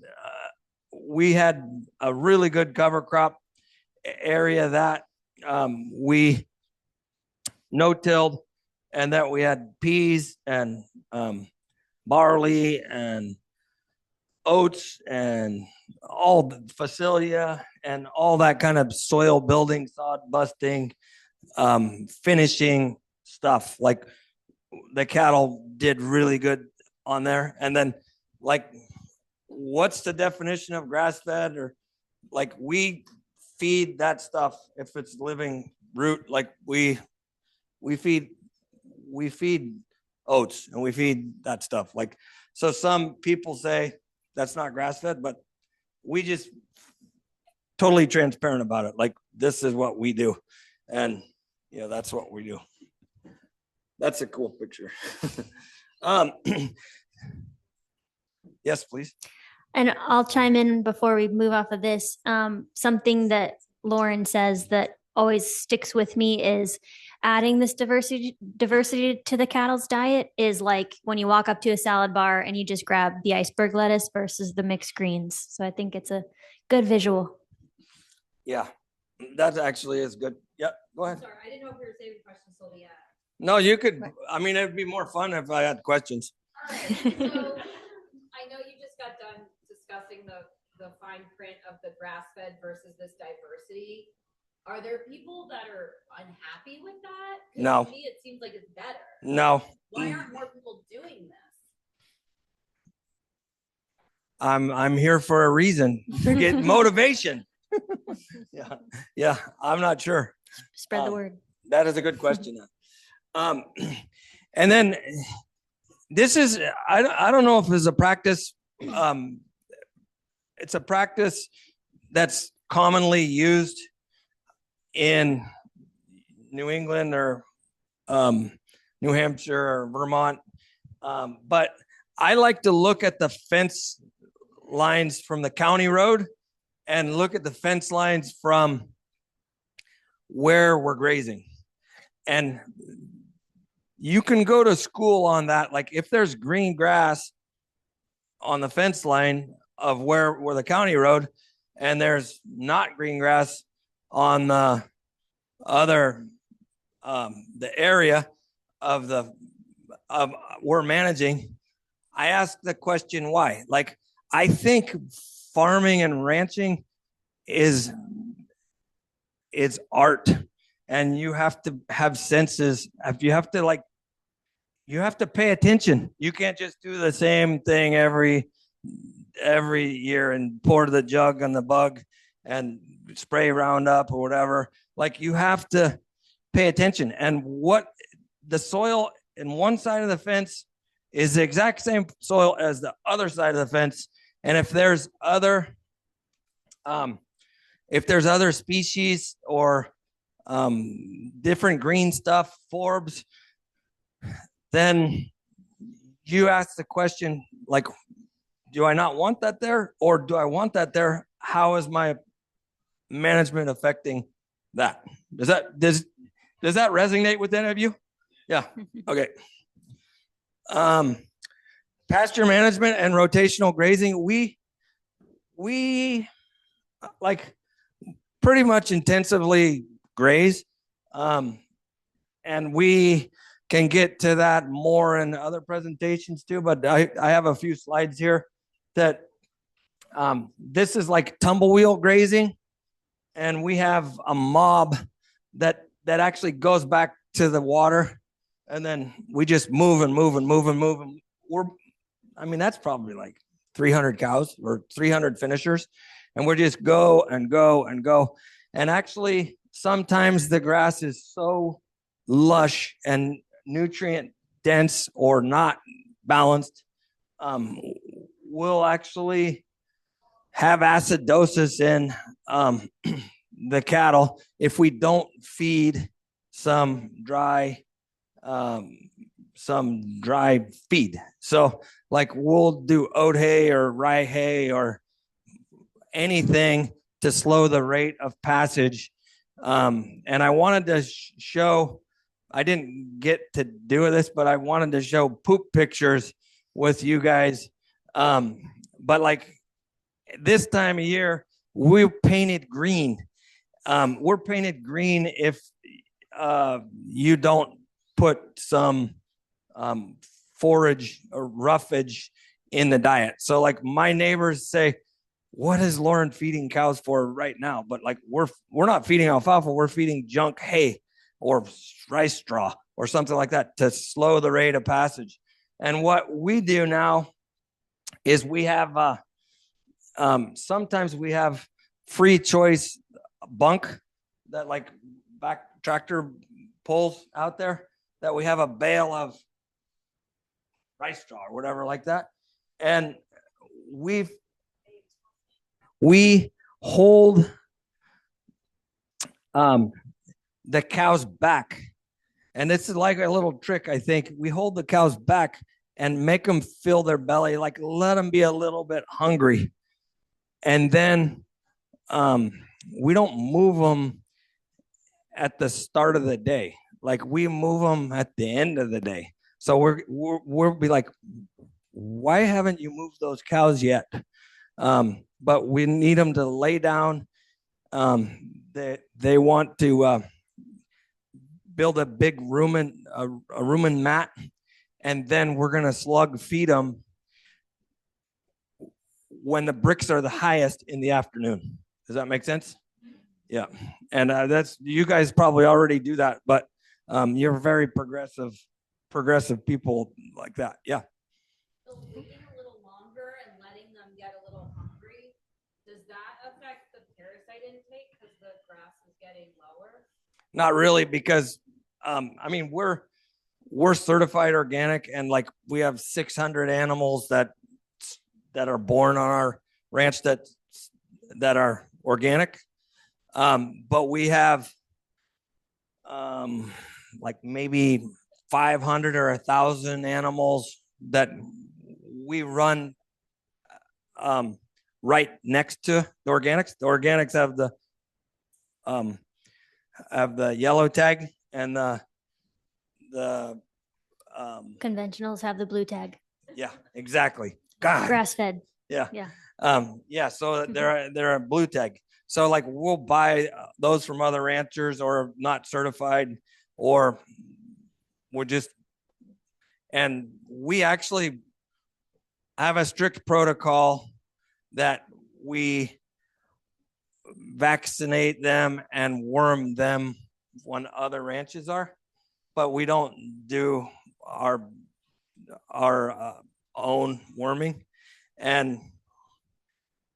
we had a really good cover crop area that we no-tilled, and that we had peas and barley and oats and all the Facilia and all that kind of soil building, sod busting, finishing stuff. Like, the cattle did really good on there. And then, like, what's the definition of grass fed? Or, like, we feed that stuff if it's living root. Like, we feed oats, and we feed that stuff. Like, so some people say that's not grass fed, but we just totally transparent about it. Like, this is what we do, and that's what we do. That's a cool picture. Yes, please. And I'll chime in before we move off of this. Something that Loren says that always sticks with me is adding this diversity to the cattle's diet is like when you walk up to a salad bar and you just grab the iceberg lettuce versus the mixed greens. So I think it's a good visual. Yeah, that actually is good. Yep, go ahead. Sorry, I didn't know if we were saving questions till the end. No, you could, I mean, it'd be more fun if I had questions. All right, so I know you just got done discussing the fine print of the grass-fed versus this diversity. Are there people that are unhappy with that? 'Cause No. To me, it seems like it's better. No, Why aren't more people doing this? I'm here for a reason to get motivation. Yeah, I'm not sure. Spread the word. That is a good question. And then this is, I don't know if it's a practice. It's a practice that's commonly used in New England or New Hampshire or Vermont. But I like to look at the fence lines from the county road and look at the fence lines from where we're grazing. And you can go to school on that. Like if there's green grass on the fence line of where the county road, and there's not green grass on the other, the area of we're managing, I ask the question, why? Like, I think farming and ranching is art, and you have to have senses. You have to pay attention. You can't just do the same thing every year and pour the jug on the bug and spray Roundup or whatever. Like, you have to pay attention. And what the soil in one side of the fence is the exact same soil as the other side of the fence. And if there's other species or different green stuff, forbs, then you ask the question, like, do I not want that there, or do I want that there? How is my management affecting that? Does that resonate with any of you? Yeah. Okay. Pasture management and rotational grazing. We like pretty much intensively graze. And we can get to that more in other presentations too, but I have a few slides here that this is like tumblewheel grazing. And we have a mob that actually goes back to the water, and then we just move and move and move and move. And that's probably like 300 cows or 300 finishers. And we're just go and go and go. And actually, sometimes the grass is so lush and nutrient dense or not balanced, we'll actually have acidosis in the cattle if we don't feed some dry feed. So like we'll do oat hay or rye hay or anything to slow the rate of passage. And I wanted to show, I didn't get to do this, but I wanted to show poop pictures with you guys. But like this time of year, we painted green. We're painted green if you don't put some forage or roughage in the diet. So like my neighbors say, what is Loren feeding cows for right now? But like we're not feeding alfalfa, we're feeding junk hay or rice straw or something like that to slow the rate of passage. And what we do now is we have sometimes we have free choice bunk that like back tractor pulls out there, that we have a bale of rice straw or whatever like that. And we hold the cows back. And this is like a little trick, I think. We hold the cows back and make them fill their belly, like let them be a little bit hungry. And then we don't move them at the start of the day. Like we move them at the end of the day. So we'll be like, why haven't you moved those cows yet? But we need them to lay down. They want to build a big rumen mat, and then we're gonna slug feed them when the bricks are the highest in the afternoon. Does that make sense? Yeah, and that's, you guys probably already do that, but you're very progressive people like that. Yeah. So waiting a little longer and letting them get a little hungry, does that affect the parasite intake because the grass is getting lower? Not really, because I mean, we're certified organic, and like we have 600 animals that are born on our ranch that are organic. But we have like maybe 500 or 1,000 animals that we run right next to the organics. The organics have the yellow tag, and the Conventionals have the blue tag. yeah, exactly. God. Grass fed. Yeah. Yeah. So they're a blue tag. So like we'll buy those from other ranchers or not certified, or we're just, and we actually have a strict protocol that we vaccinate them and worm them when other ranches are, but we don't do our own worming. And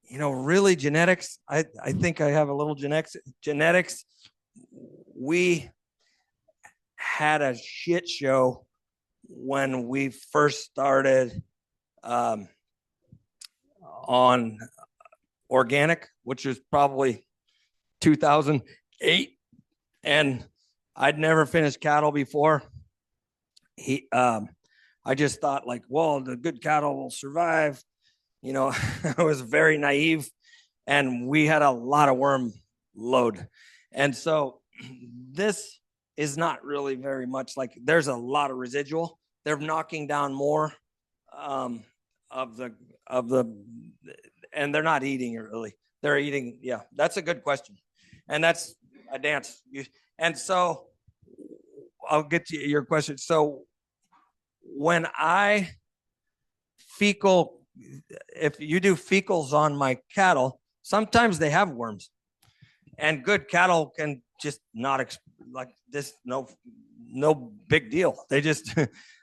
really genetics, I think I have a little genetics. We had a shit show when we first started on organic, which was probably 2008, and I'd never finished cattle before. I just thought like, well, the good cattle will survive. I was very naive, and we had a lot of worm load. And so this is not really very much, like there's a lot of residual. They're knocking down more of the, and they're not eating it really. They're eating. Yeah, that's a good question. And that's a dance. And so I'll get to your question. So when I if you do fecals on my cattle, sometimes they have worms, and good cattle can just not like this. No big deal. They just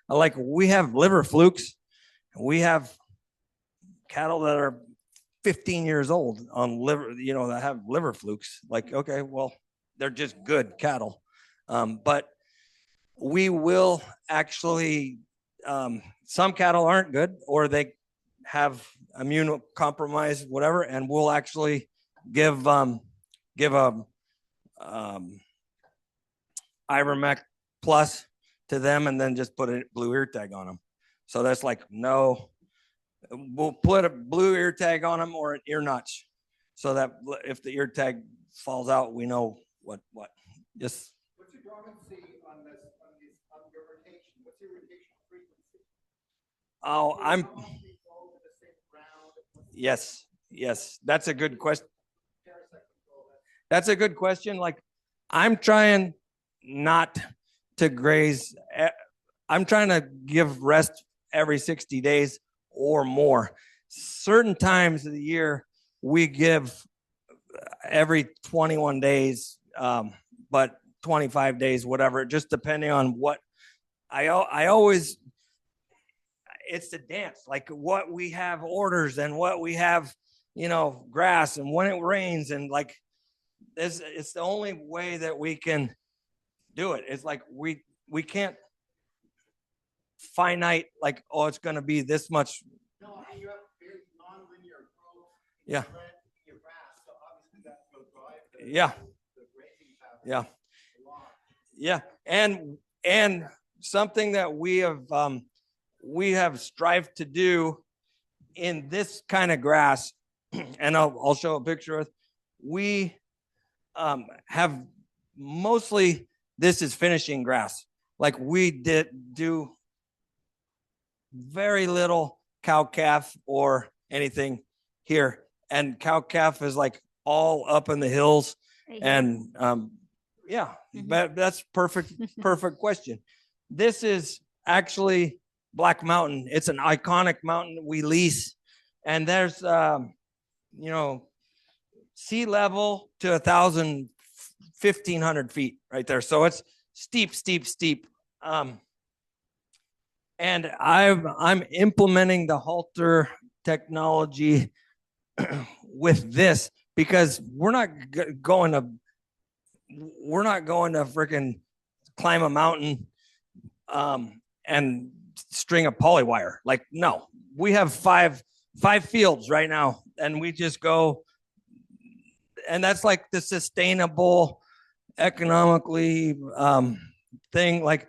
like, we have liver flukes. We have cattle that are 15 years old on liver, that have liver flukes. Like, okay, well, they're just good cattle. But we will actually, some cattle aren't good, or they have immunocompromised, whatever, and we'll actually give a Ivermectin plus to them, and then just put a blue ear tag on them. So that's like, no, we'll put a blue ear tag on them or an ear notch, so that if the ear tag falls out, we know what. Just. What's your dormancy on your rotation? What's your rotational frequency? Oh, Yes. That's a good question. That's a good question. Like, I'm trying not to graze. I'm trying to give rest every 60 days or more. Certain times of the year, we give every 21 days, but 25 days, whatever, just depending on what I always, it's the dance, like what we have orders and what we have, grass, and when it rains, and like this, it's the only way that we can do it. It's like we can't finite, like, oh, it's going to be this much. No, I mean, you have very non-linear growth. Yeah. Your grass, so obviously that will drive the grazing pattern. Yeah. Yeah. And something that we have, we have strived to do in this kind of grass, and I'll show a picture of, we have mostly, this is finishing grass. Like we do very little cow calf or anything here. And cow calf is like all up in the hills. Right here. And yeah, that's perfect question. This is actually Black Mountain. It's an iconic mountain we lease, and there's sea level to 1,500 feet right there. So it's steep. And I'm implementing the halter technology with this because we're not going to freaking climb a mountain and string a polywire. Like, no, we have five fields right now, and we just go, and that's like the sustainable, economically thing. Like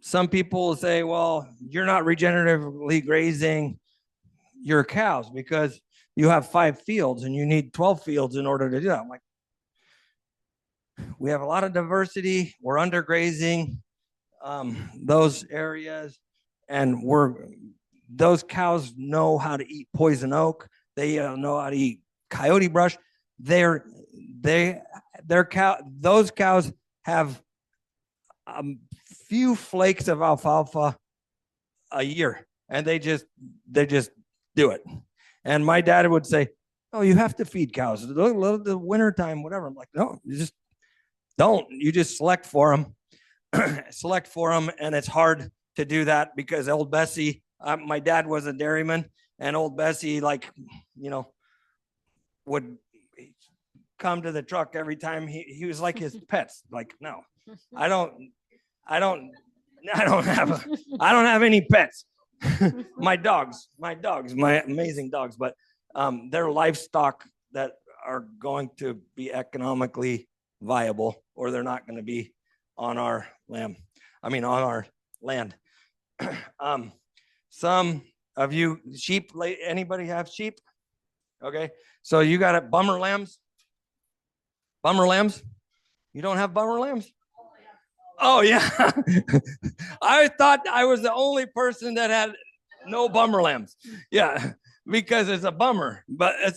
some people say, well, you're not regeneratively grazing your cows because you have 5 fields and you need 12 fields in order to do that. I'm like, we have a lot of diversity. We're undergrazing those areas, and those cows know how to eat poison oak. They know how to eat coyote brush. Those cows have a few flakes of alfalfa a year, and they just do it. And my dad would say, "Oh, you have to feed cows the winter time, whatever." I'm like, "No, you just don't. You just select for them, and it's hard to do that because old Bessie, my dad was a dairyman, and old Bessie, would come to the truck every time. He was like his pets. Like, no, I don't have any pets. my dogs, my amazing dogs, but they're livestock that are going to be economically viable, or they're not going to be on our land. Some of you sheep, anybody have sheep? Okay, so you got it. Bummer lambs. You don't have bummer lambs? Oh yeah. I thought I was the only person that had no bummer lambs. Yeah, because it's a bummer, but it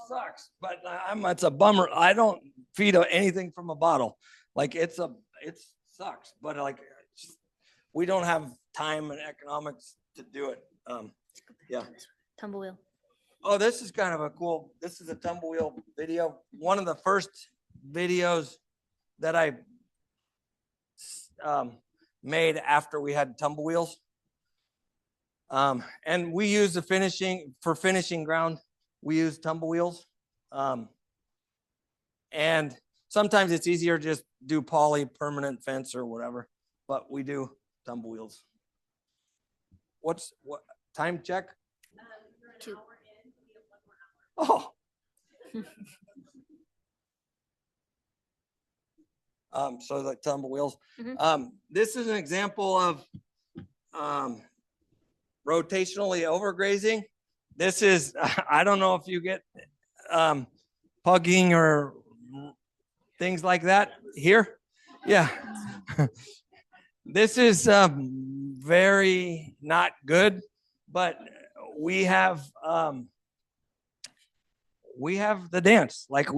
sucks. But it's a bummer. I don't feed anything from a bottle. Like it sucks. But like we don't have time and economics to do it. Yeah. Tumble wheel. Oh, this is kind of this is a tumble wheel video. One of the first videos that I made after we had tumble wheels. And we use for finishing ground, we use tumble wheels. And sometimes it's easier to just do poly permanent fence or whatever, but we do tumble wheels. What time check? 2. Oh. So the tumble wheels. This is an example of rotationally overgrazing. This is, I don't know if you get pugging or things like that here. Yeah. This is very not good, but we have the dance. Like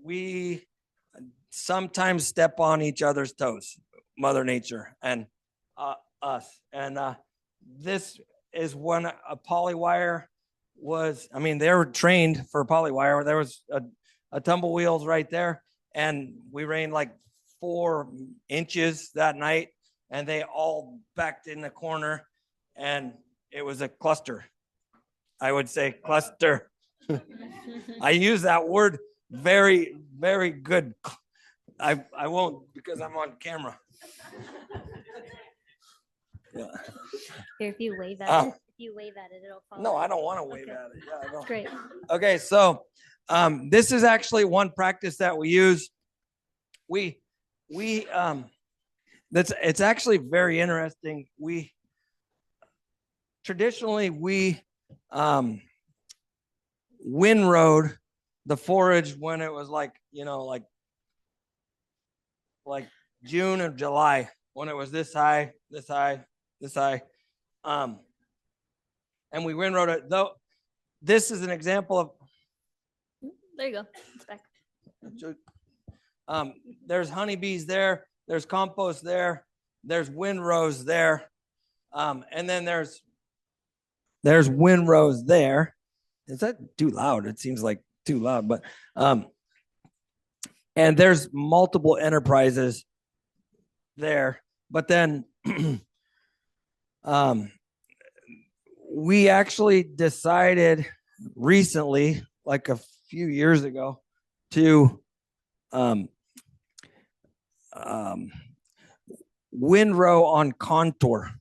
we sometimes step on each other's toes, Mother Nature and us. And this is when a polywire was, they were trained for polywire. There was a tumble wheels right there, and we rained like 4 inches that night, and they all backed in the corner, and it was a cluster. I would say cluster. I use that word very, very good. I won't because I'm on camera. Yeah. Here, if you wave at it, it'll fall. No, I don't want to wave at it. Yeah, I don't. Great. Okay, so this is actually one practice that we use. it's actually very interesting. We traditionally windrowed the forage when it was like, like June or July, when it was this high, this high, this high. And we windrowed it. Though this is an example of There you go. It's back. there's honeybees there, there's compost there, there's windrows there, and then there's windrows there. Is that too loud? It seems like too loud, but and there's multiple enterprises there. But then we actually decided recently, like a few years ago, to windrow on contour.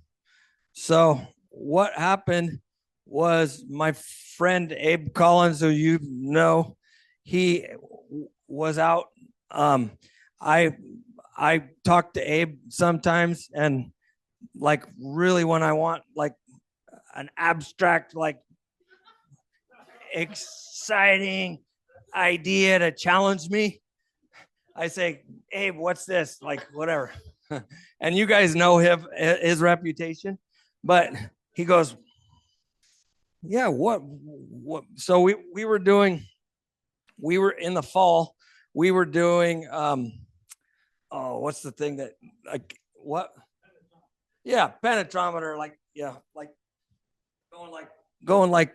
So what happened was my friend Abe Collins, who you know, he was out. I talk to Abe sometimes, and like really when I want like an abstract, like exciting idea to challenge me, I say, Abe, what's this? Like whatever. And you guys know his reputation, but he goes, yeah, what? So we were in the fall, we were doing, what's the thing that, like, what? Yeah, penetrometer, like, yeah, like going like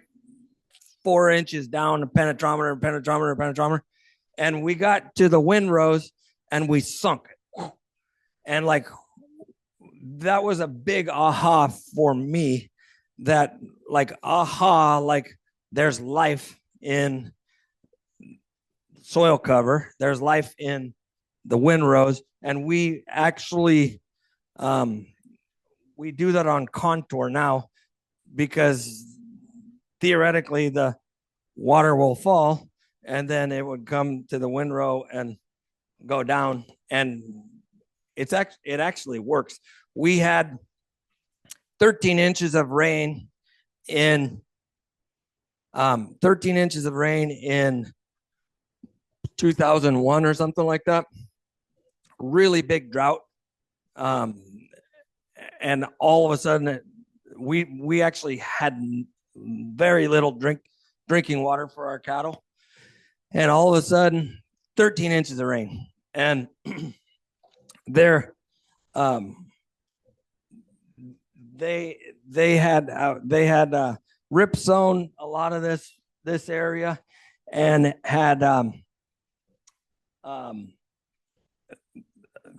4 inches down the penetrometer. And we got to the windrows and we sunk it. And like, that was a big aha for me, that like, like there's life in soil cover, there's life in the windrows. And we actually, we do that on contour now, because theoretically the water will fall and then it would come to the windrow and go down, and it actually works. We had 13 inches of rain in 2001 or something like that. Really big drought. And all of a sudden we actually had very little drinking water for our cattle. And all of a sudden 13 inches of rain. And they had rip sown a lot of this area, and had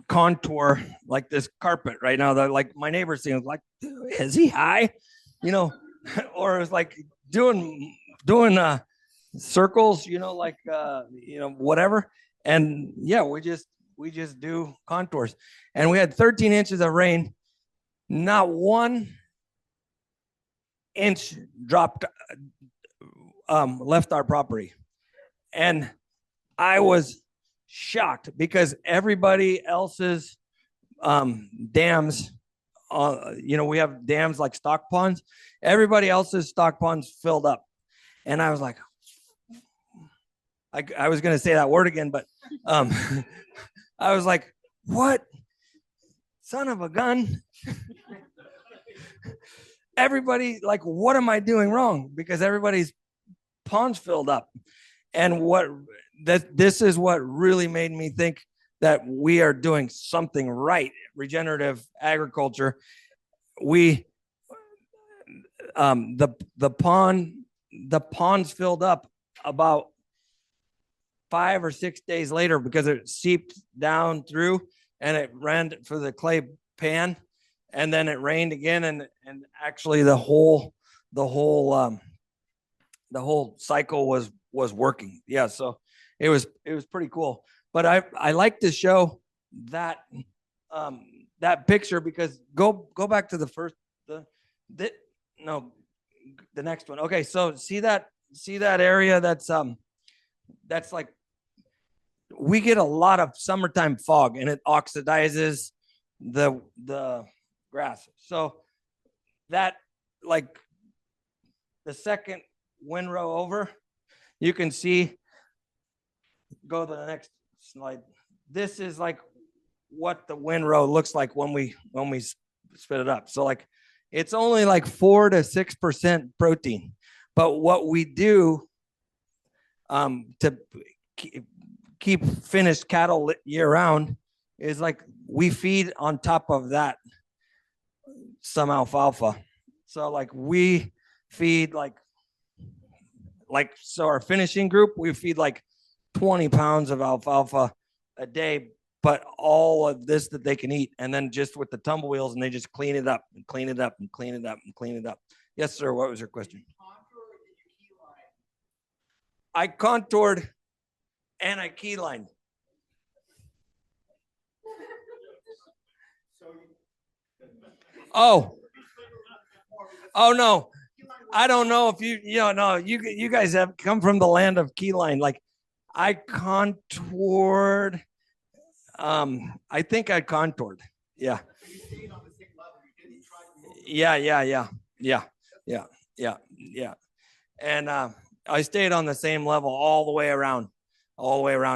contour like this carpet right now. That like my neighbor seems like, is he high? Or it's like doing circles, like whatever. And yeah, we just do contours. And we had 13 inches of rain. Not 1 inch dropped, left our property. And I was shocked, because everybody else's dams, we have dams like stock ponds. Everybody else's stock ponds filled up. And I was like, I was going to say that word again, but I was like, what? Son of a gun. Everybody, like, what am I doing wrong? Because everybody's ponds filled up. And this is what really made me think that we are doing something right. Regenerative agriculture. The ponds filled up about 5 or 6 days later, because it seeped down through and it ran for the clay pan, and then it rained again, and actually the whole cycle was working. Yeah, so it was pretty cool. But I like to show that that picture, because go back to the next one. Okay, so see that area that's like, we get a lot of summertime fog, and it oxidizes the grass. So that, like, the second windrow over, you can see, go to the next slide. This is like what the windrow looks like when we spit it up. So like it's only like 4 to 6% protein. But what we do to keep finished cattle year round is like we feed on top of that some alfalfa. So like we feed like so our finishing group, we feed like 20 pounds of alfalfa a day, but all of this that they can eat, and then just with the tumble wheels, and they just clean it up and clean it up and clean it up and clean it up. Yes, sir. What was your question? I contoured and I keylined. Oh no. I don't know if you guys have come from the land of keyline. Like I contoured. I think I contoured. Yeah. Yeah. And I stayed on the same level all the way around,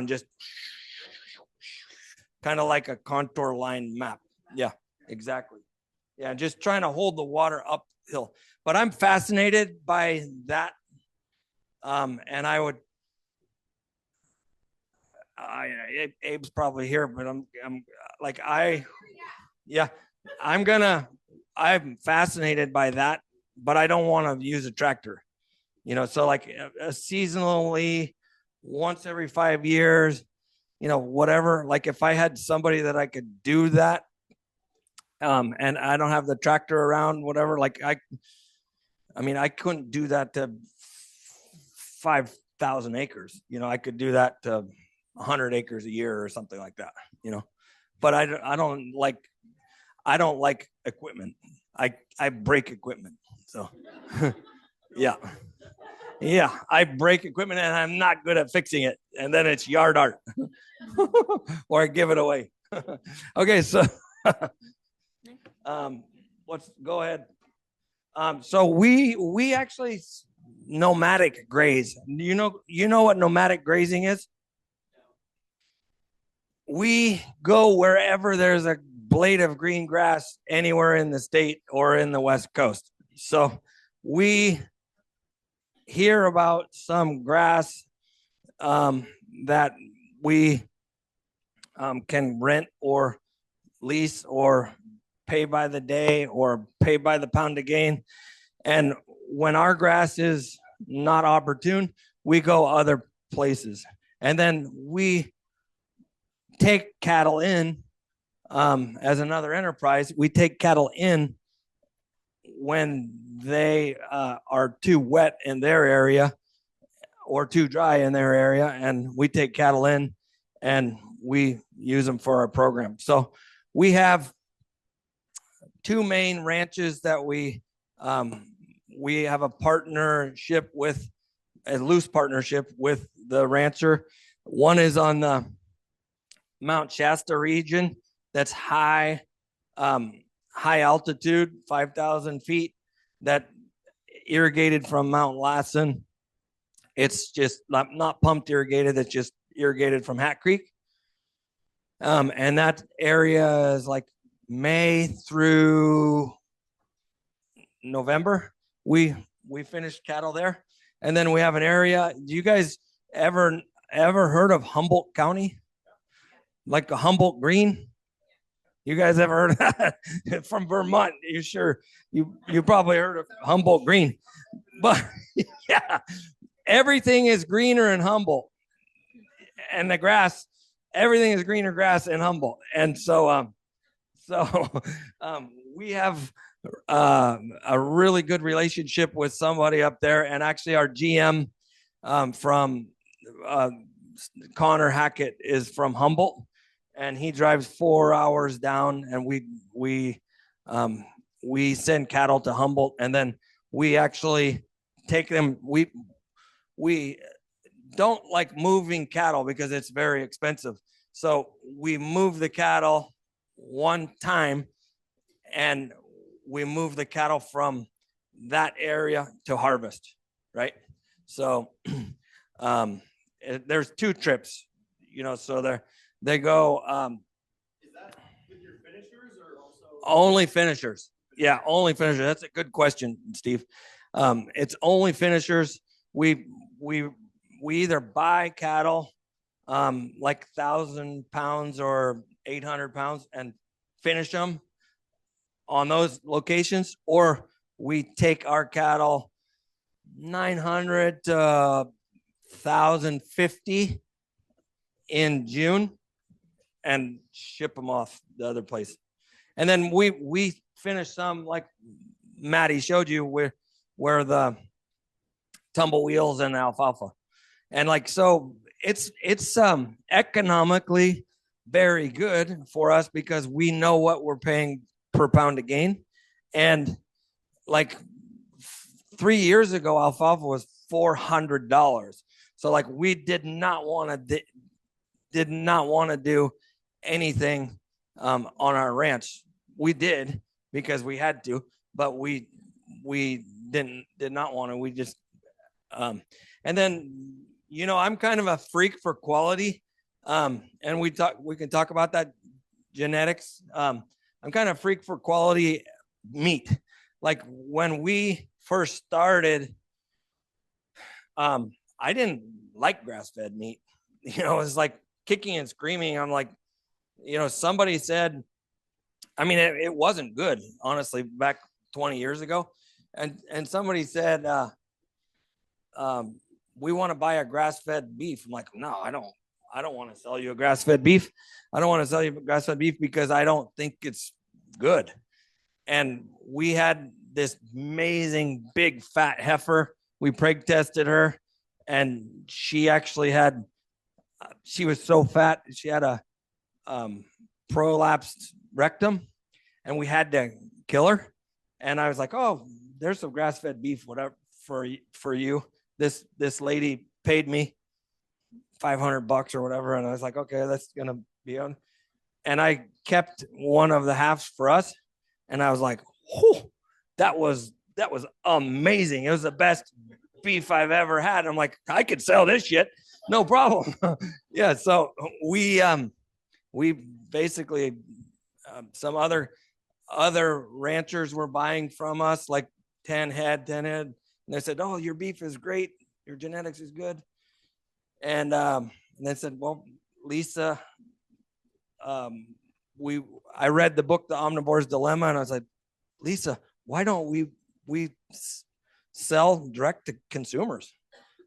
just kind of like a contour line map. Yeah, exactly. Yeah, just trying to hold the water uphill. But I'm fascinated by that. And Abe's probably here, but I'm fascinated by that, but I don't want to use a tractor, so like seasonally, once every 5 years, whatever, like if I had somebody that I could do that, and I don't have the tractor around, whatever, like I couldn't do that to 5,000 acres. I could do that to 100 acres a year or something like that, but I don't like equipment. I break equipment. So yeah, I break equipment and I'm not good at fixing it. And then it's yard art or I give it away. Okay. So let's go ahead. So we actually nomadic graze. You know what nomadic grazing is? We go wherever there's a blade of green grass anywhere in the state or in the West Coast. So we hear about some grass that we can rent or lease or pay by the day or pay by the pound of gain. And when our grass is not opportune, we go other places. And then we take cattle in as another enterprise. We take cattle in when they are too wet in their area or too dry in their area, and we take cattle in and we use them for our program. So we have two main ranches that we have a partnership with, a loose partnership with the rancher. One is on the Mount Shasta region, that's high altitude, 5,000 feet, that irrigated from Mount Lassen. It's just not pumped irrigated, it's just irrigated from Hat Creek. And that area is like May through November. We finished cattle there. And then we have an area. Do you guys ever heard of Humboldt County? Like a Humboldt Green? You guys ever heard of that? From Vermont, you probably heard of Humboldt Green. But yeah, everything is greener in Humboldt. And the grass, everything is greener grass in Humboldt. And so we have a really good relationship with somebody up there. And actually our GM from Connor Hackett is from Humboldt, and he drives 4 hours down, and we send cattle to Humboldt, and then we actually take them. We don't like moving cattle because it's very expensive. So we move the cattle one time, and we move the cattle from that area to harvest, right? So there's 2 trips, so they go Is that with your finishers or also? only finishers. Yeah, only finishers. That's a good question, Steve. It's only finishers. We either buy cattle like 1,000 pounds or 800 pounds and finish them on those locations, or we take our cattle 900 to 1,050 in June and ship them off the other place. And then we finish some like Maddie showed you where the tumble wheels and alfalfa. And like, so it's economically very good for us because we know what we're paying per pound of gain. And like 3 years ago, alfalfa was $400. So like we did not want to do anything on our ranch. We did because we had to, but we did not want to. We just and then I'm kind of a freak for quality, and we can talk about that genetics. I'm kind of a freak for quality meat. Like when we first started, I didn't like grass-fed meat. It was like kicking and screaming. I'm like, somebody said, I mean, it wasn't good, honestly, back 20 years ago. And somebody said, we want to buy a grass-fed beef. I'm like, no, I don't want to sell you a grass-fed beef. I don't want to sell you grass-fed beef because I don't think it's good. And we had this amazing big fat heifer. We preg tested her, and she actually she was so fat, she had a prolapsed rectum, and we had to kill her. And I was like, oh, there's some grass-fed beef, whatever, for you. This lady paid me $500 or whatever, and I was like, okay, that's gonna be on. And I kept one of the halves for us, and I was like, oh, that was amazing. It was the best beef I've ever had. I'm like, I could sell this shit, no problem. Yeah, so we basically some other ranchers were buying from us like 10 head, and they said, oh, your beef is great, your genetics is good. And they said, well, Lisa, I read the book The Omnivore's Dilemma, and I was like, Lisa, why don't we sell direct to consumers?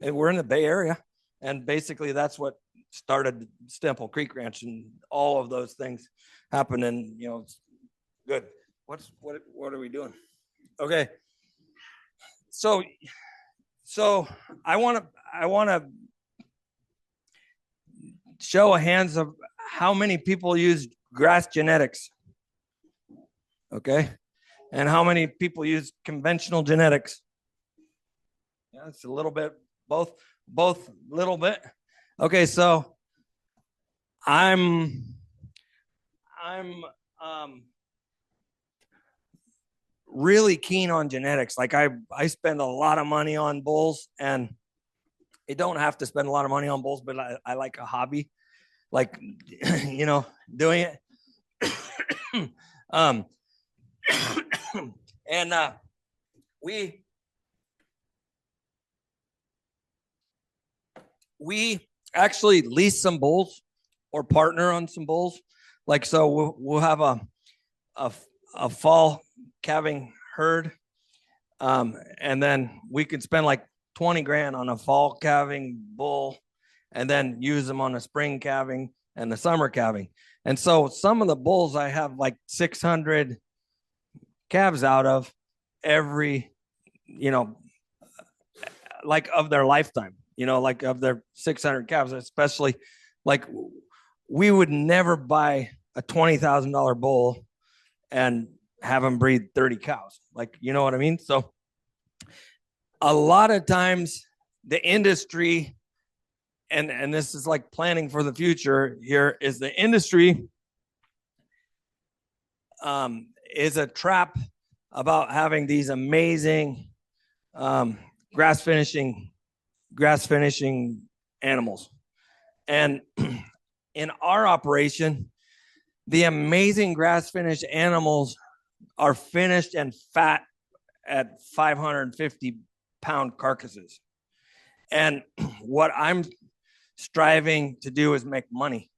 And we're in the Bay Area, and basically that's what started Stemple Creek Ranch, and all of those things happen. And it's good. What are we doing? Okay. So I want to show of hands of how many people use grass genetics. Okay. And how many people use conventional genetics? Yeah, it's a little bit, both little bit. Okay, so I'm really keen on genetics. Like I spend a lot of money on bulls, and I don't have to spend a lot of money on bulls, but I like a hobby, like doing it. And we actually lease some bulls or partner on some bulls. Like, so we'll have a fall calving herd. And then we could spend like 20 grand on a fall calving bull, and then use them on a spring calving and the summer calving. And so some of the bulls I have like 600 calves out of every, like of their lifetime, like of their 600 calves, especially like we would never buy a $20,000 bull and have them breed 30 cows. Like, you know what I mean? So a lot of times the industry, and this is like planning for the future here, is the industry is a trap about having these amazing grass finishing animals. And in our operation, the amazing grass finished animals are finished and fat at 550-pound carcasses. And what I'm striving to do is make money.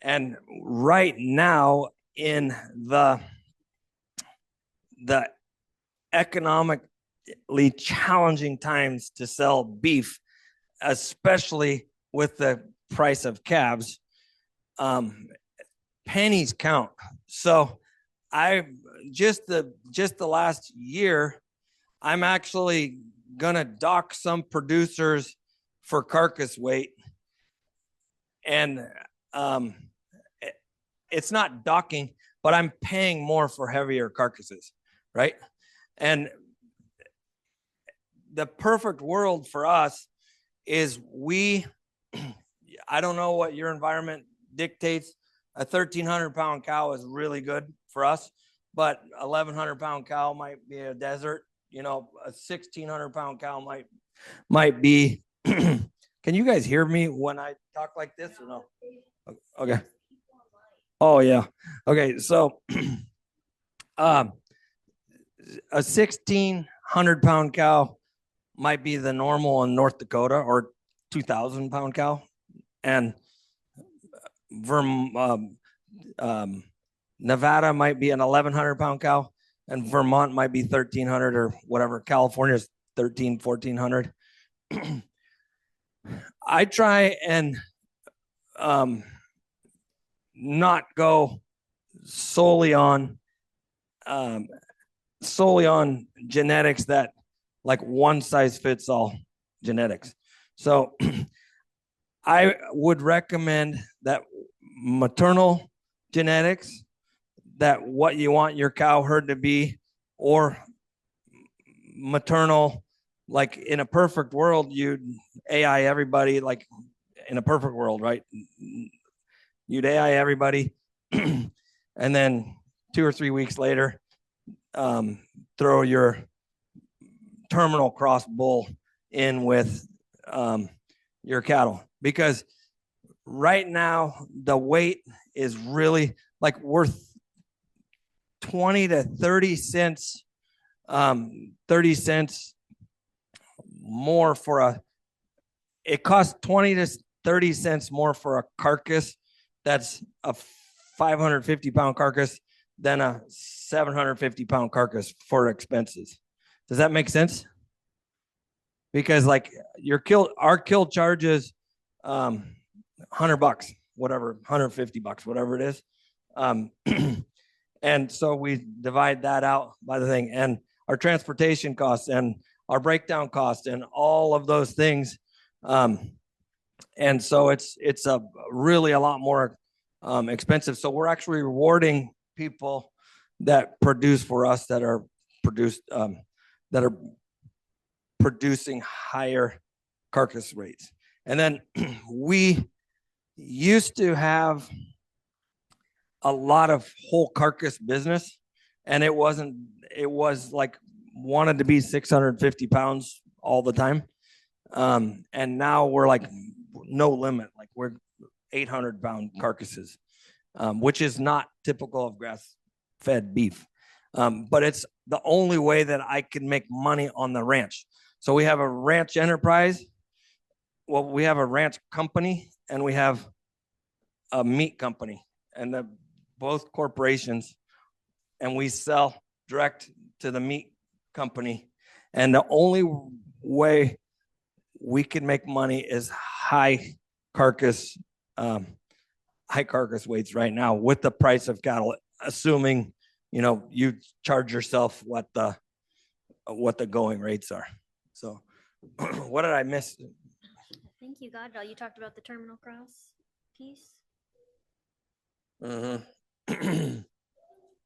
And right now, in the economically challenging times to sell beef, especially with the price of calves, pennies count. So I just the last year, I'm actually gonna dock some producers for carcass weight, and it's not docking, but I'm paying more for heavier carcasses, right? And the perfect world for us is I don't know what your environment dictates. A 1,300-pound cow is really good for us, but 1,100-pound cow might be a desert. You know, a 1,600-pound cow might be. Can you guys hear me when I talk like this or no? Okay. Oh yeah. Okay. So, a 1,600-pound cow might be the normal in North Dakota, or 2,000-pound cow, and Nevada might be an 1,100-pound cow, and Vermont might be 1,300 or whatever. California's 1,400. I try and not go solely on genetics, that like one size fits all genetics. So I would recommend that maternal genetics, that what you want your cow herd to be, or maternal, like in a perfect world, you'd AI everybody, like in a perfect world, right? You'd AI everybody. And then 2 or 3 weeks later, throw your terminal cross bull in with your cattle, because right now the weight is really like worth 20 to 30 cents, 30 cents more for it costs 20 to 30 cents more for a carcass that's a 550-pound carcass than a 750-pound carcass for expenses. Does that make sense? Because like our kill charges $100, whatever, $150, whatever it is. And so we divide that out by the thing, and our transportation costs and our breakdown costs and all of those things. And so it's really a lot more expensive. So we're actually rewarding people that produce for us, that are producing higher carcass rates. And then we used to have a lot of whole carcass business, and it was like wanted to be 650 pounds all the time. And now we're like no limit, like we're 800-pound carcasses, which is not typical of grass-fed beef. But it's the only way that I can make money on the ranch. So we have a ranch enterprise. Well, we have a ranch company, and we have a meat company, and both corporations, and we sell direct to the meat company. And the only way we can make money is high carcass weights right now with the price of cattle, assuming you charge yourself what the going rates are. So what did I miss? Thank you, Godwell. You talked about the terminal cross piece. Mm-hmm.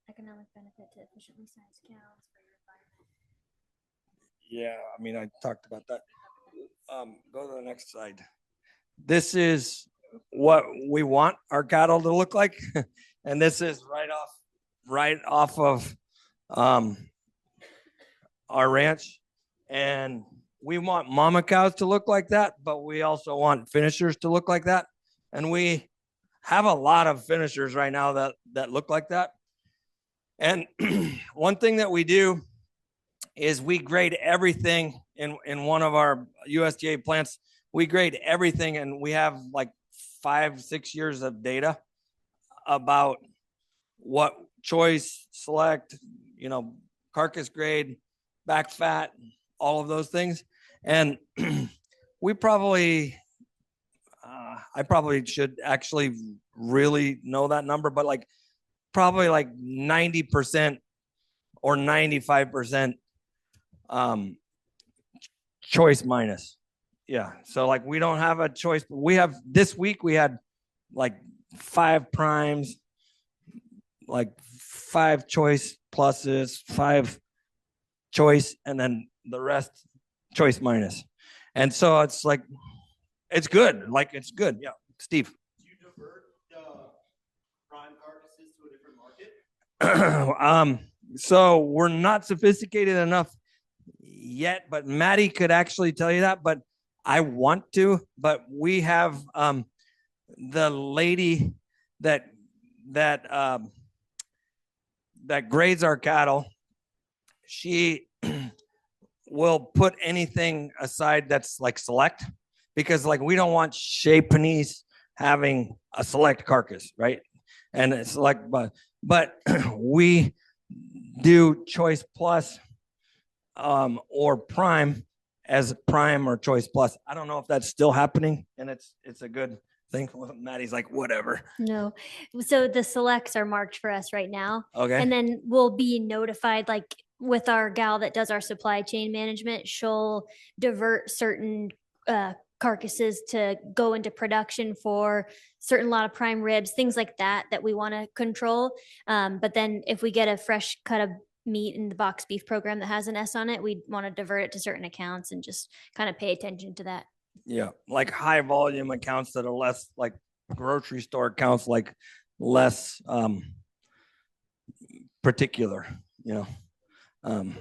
Economic benefit to efficiently sized cows for your environment. Yeah, I mean, I talked about that. Go to the next slide. This is what we want our cattle to look like. And this is right off right off of our ranch, and we want mama cows to look like that, but we also want finishers to look like that. And we have a lot of finishers right now that look like that. And one thing that we do is we grade everything in one of our USDA plants. We grade everything, and we have like 5-6 years of data about what choice, select, carcass grade, back fat, all of those things. And we probably, I probably should actually really know that number, but like probably like 90% or 95% choice minus. Yeah. So like we don't have a choice. We have this week, we had like 5 primes, like 5 choice pluses, 5 choice, and then the rest choice minus. And so it's like, it's good. Like it's good. Yeah. Steve. Do you divert the prime carcasses to a different market? So we're not sophisticated enough yet, but Maddie could actually tell you that, but I want to. But we have the lady that grades our cattle. She will put anything aside that's like select, because like we don't want Shea Panisse having a select carcass, right? And it's like, but we do choice plus or prime as prime or choice plus. I don't know if that's still happening, and it's a good thing. Maddie's like, whatever. No. So the selects are marked for us right now. Okay. And then we'll be notified, like with our gal that does our supply chain management, she'll divert certain carcasses to go into production for certain lot of prime ribs, things like that we want to control. But then if we get a fresh cut of meat in the box beef program that has an S on it, we want to divert it to certain accounts and just kind of pay attention to that. Yeah, like high volume accounts that are less like grocery store accounts, like less particular, yeah. How have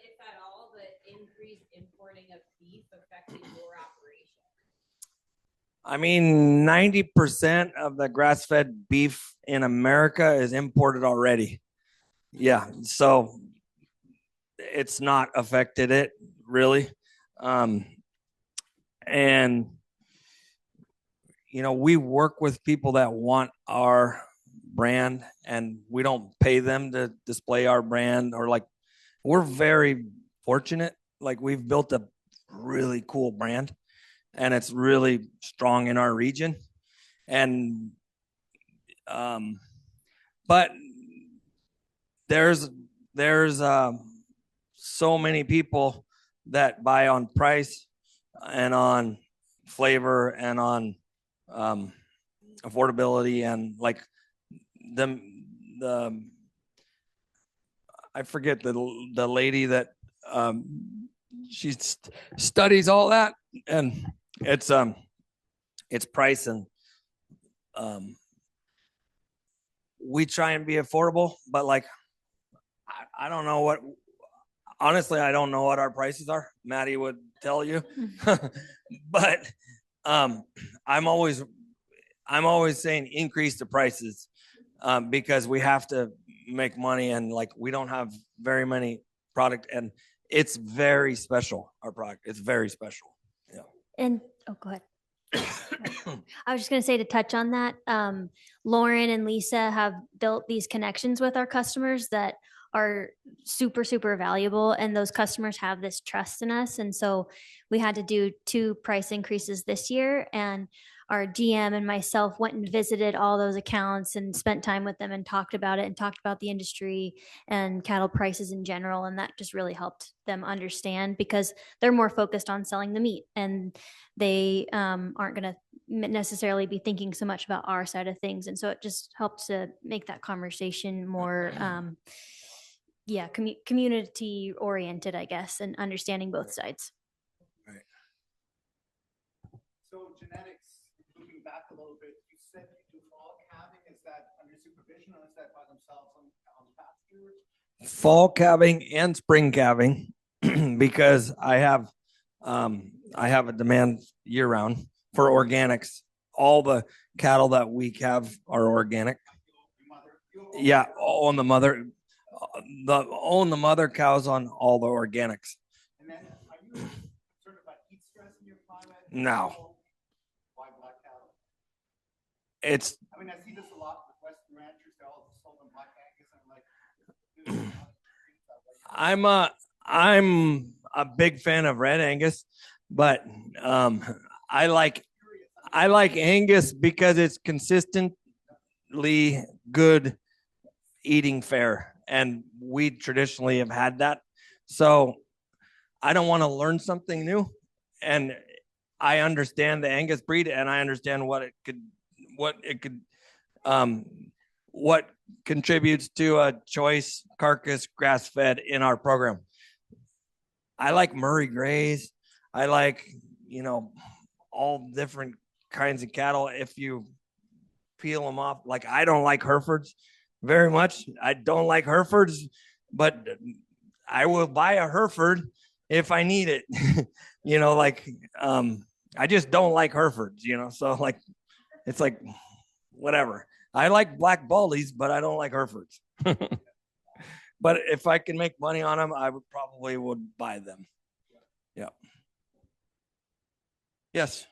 if at all, the increased importing of beef affected your operation? I mean, 90% of the grass-fed beef in America is imported already. Yeah, so it's not affected it really. And we work with people that want our brand, and we don't pay them to display our brand, or like, we're very fortunate. Like we've built a really cool brand, and it's really strong in our region. And but there's so many people that buy on price and on flavor and on affordability, and like the I forget the lady that she studies all that, and it's price, and we try and be affordable, but like I don't know what, honestly, I don't know what our prices are. Maddie would tell you. But I'm always saying increase the prices because we have to make money, and like we don't have very many product, and it's very special. Our product, it's very special. Yeah. And go ahead. I was just going to say, to touch on that, Loren and Lisa have built these connections with our customers that are super, super valuable. And those customers have this trust in us. And so we had to do 2 price increases this year. And our GM and myself went and visited all those accounts and spent time with them and talked about it and talked about the industry and cattle prices in general. And that just really helped them understand, because they're more focused on selling the meat, and they aren't going to necessarily be thinking so much about our side of things. And so it just helps to make that conversation more community oriented, I guess, and understanding both sides. So genetics, moving back a little bit, you said you do all calving supervision, or is that by themselves on pasture? Fall calving and spring calving because I have a demand year round for organics. All the cattle that we have are organic. Yeah, own the mother cows on all the organics. And then are you concerned about heat stress in your climate? No. Why black cattle? It's I mean, I see this a lot with Western ranchers. They all sold them black Angus, and I'm like, I'm a big fan of red Angus, but I like Angus because it's consistently good eating fare, and we traditionally have had that. So I don't want to learn something new, and I understand the Angus breed, and I understand what contributes to a choice carcass grass fed in our program. I like Murray Grays. I like, all different kinds of cattle. If you peel them off, like I don't like Herefords very much. I don't like Herefords, but I will buy a Hereford if I need it. I just don't like Herefords, so like, it's like, whatever. I like black baldies, but I don't like Herefords. But if I can make money on them, I would probably buy them. Yeah. Yes.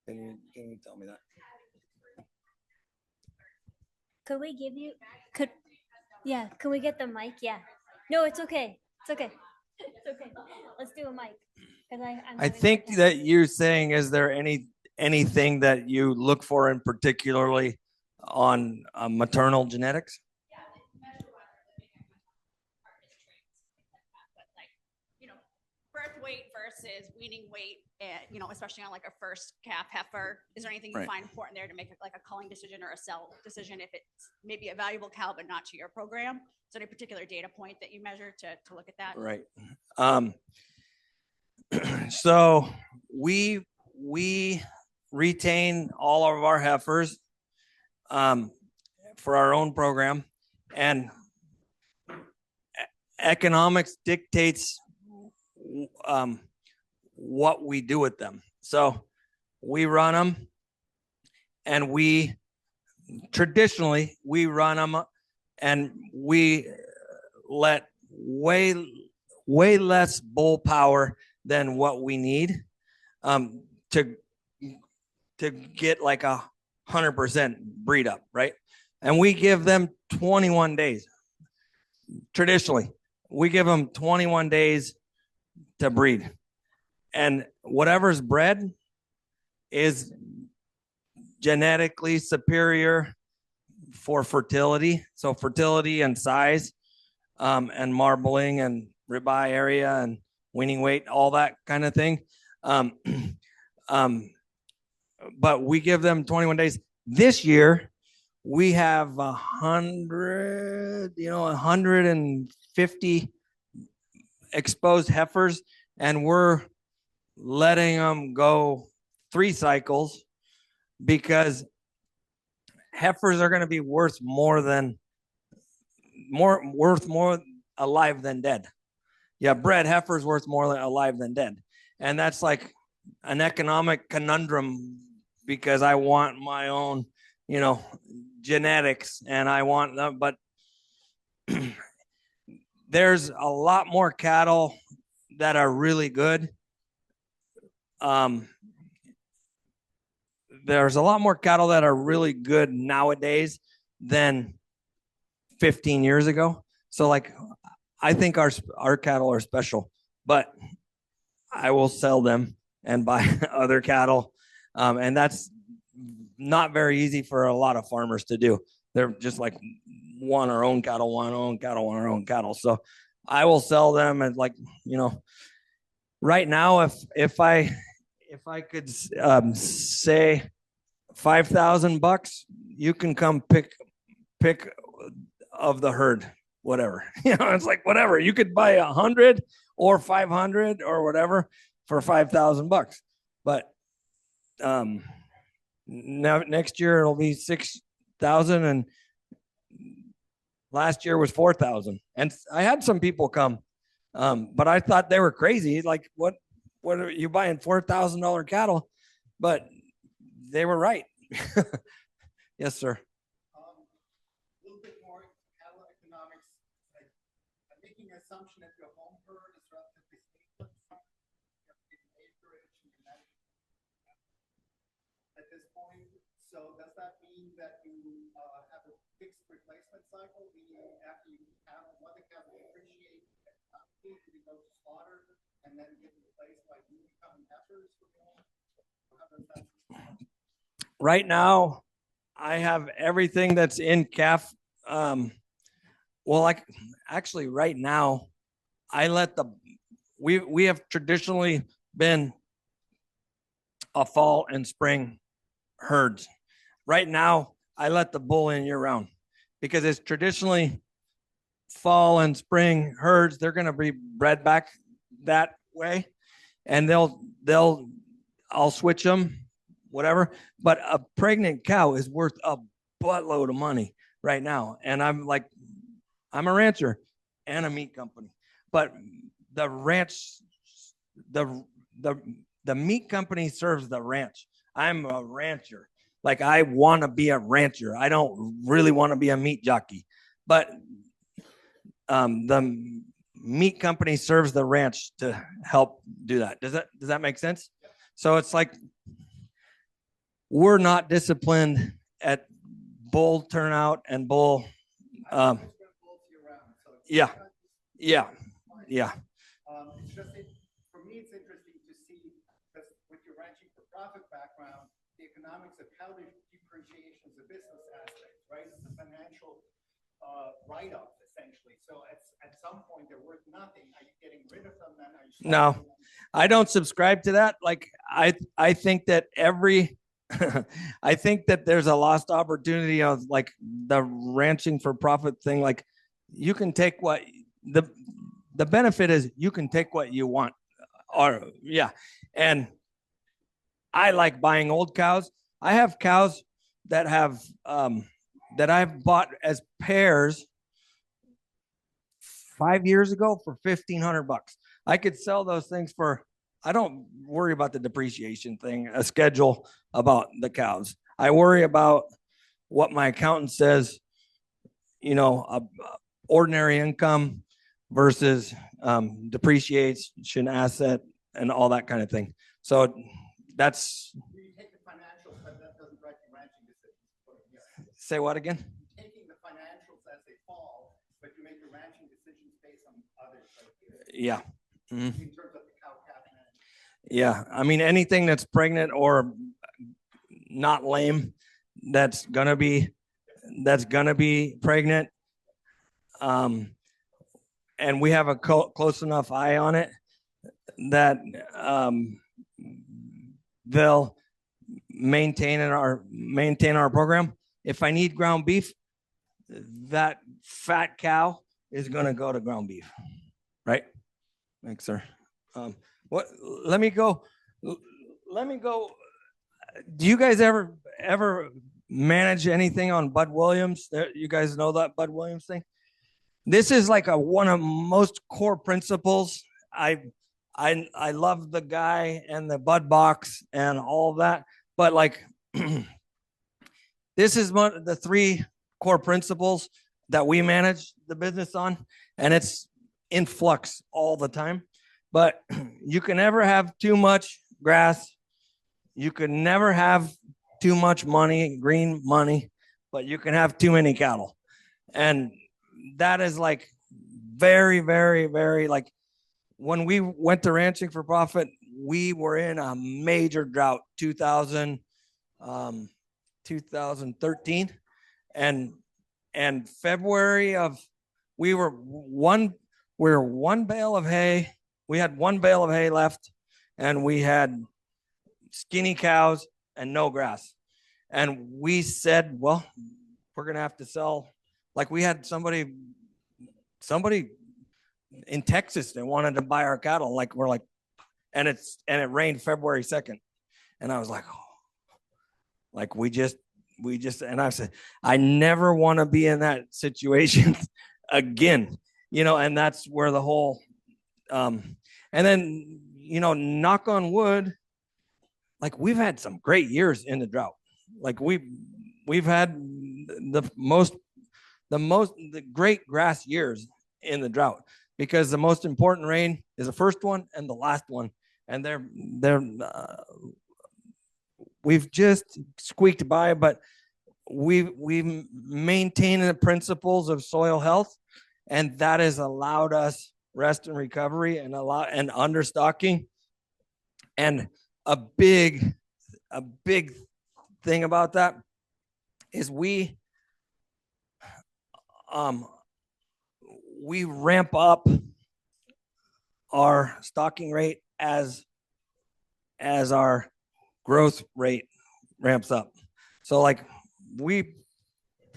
Can you tell me that? Could we give you, could we get the mic? Yeah. No, it's okay. It's okay. It's okay. Let's do a mic. I'm I having a hard think time. that you're saying, is there anything that you look for in particularly on maternal genetics? Birth weight versus weaning weight, especially on like a first calf heifer. Is there anything you Right. find important there to make like a culling decision or a sell decision if it's maybe a valuable cow but not to your program? Is there any particular data point that you measure to look at that? Right. So we retain all of our heifers for our own program, and economics dictates what we do with them. So we run them, and we traditionally run them, and we let way less bull power than what we need to get like 100% breed up, right? And we give them 21 days. Traditionally, we give them 21 days to breed, and whatever's bred is genetically superior for fertility. So fertility and size, and marbling and ribeye area and weaning weight, all that kind of thing. But we give them 21 days. This year, we have 150 exposed heifers, and we're letting them go 3 cycles because heifers are going to be worth more alive than dead. Yeah, bred heifers worth more alive than dead. And that's like an economic conundrum because I want my own, genetics, and I want them, but there's a lot more cattle that are really good. There's a lot more cattle that are really good nowadays than 15 years ago. So like, I think our cattle are special, but I will sell them and buy other cattle. And that's not very easy for a lot of farmers to do. They're just like, want our own cattle, want our own cattle, want our own cattle. So I will sell them, and like, right now, if I could say $5,000, you can come pick of the herd, whatever. It's like whatever. You could buy 100 or 500 or whatever for $5,000. But now next year it'll be 6,000, and last year was 4,000. And I had some people come, but I thought they were crazy. Like, what are you buying $4,000 cattle? But they were right. Yes, sir. A little bit more cattle economics. I'm making an assumption that your home herd is relatively stable acreage at this point. So does that mean that you have a fixed replacement cycle? Meaning after you cattle, mother cattle depreciate, you go to slaughter and then get replaced by new coming heifers? How does that? Right now, I have everything that's in calf. Actually, right now, I let we have traditionally been a fall and spring herds. Right now, I let the bull in year round because it's traditionally fall and spring herds. They're going to be bred back that way, and I'll switch them, whatever. But a pregnant cow is worth a buttload of money right now. And I'm a rancher and a meat company, but the meat company serves the ranch. I'm a rancher. Like, I want to be a rancher. I don't really want to be a meat jockey, but the meat company serves the ranch to help do that. Does that make sense? So it's like, we're not disciplined at bull turnout and bull. Yeah. It's just, for me, it's interesting to see, because with your ranching for profit background, the economics of how the depreciation is a business aspect, right? It's a financial write-off, essentially. So at some point, they're worth nothing. Are you getting rid of them then? No, I don't subscribe to that. Like, I think that I think that there's a lost opportunity of like the ranching for profit thing. Like, you can take what the benefit is, you can take what you want, or yeah. And I like buying old cows. I have cows that have that I've bought as pairs 5 years ago for $1,500. I could sell those things for. I don't worry about the depreciation thing, a schedule about the cows. I worry about what my accountant says, ordinary income versus depreciation asset and all that kind of thing. So that's. You take the financials, but that doesn't write the ranching decisions. Say what again? Taking the financials as they fall, but you make your ranching decisions based on other criteria. Yeah. Mm-hmm. In terms of the cow calf. Yeah, I mean, anything that's pregnant or not lame, that's gonna be pregnant. And we have a close enough eye on it that they'll maintain our program. If I need ground beef, that fat cow is gonna go to ground beef, right? Thanks, sir. Let me go. Do you guys ever manage anything on Bud Williams? You guys know that Bud Williams thing? This is like one of most core principles. I love the guy and the Bud box and all of that, but like this is one of the 3 core principles that we manage the business on, and it's in flux all the time. But you can never have too much grass. You can never have too much money, green money, but you can have too many cattle. And that is like very, very, very, like, when we went to ranching for profit, we were in a major drought, 2013. And February of, we were one bale of hay. We had 1 bale of hay left, and we had skinny cows and no grass. And we said, well, we're going to have to sell. Like we had somebody in Texas that wanted to buy our cattle. Like we're like, and it rained February 2nd. And I was like, oh, like we just, and I said, I never want to be in that situation again, and that's where the whole, and then, knock on wood, like we've had some great years in the drought. Like we've had the great grass years in the drought, because the most important rain is the first one and the last one. And we've just squeaked by, but we've maintained the principles of soil health, and that has allowed us rest and recovery and understocking. And a big thing about that is we ramp up our stocking rate as our growth rate ramps up. So like we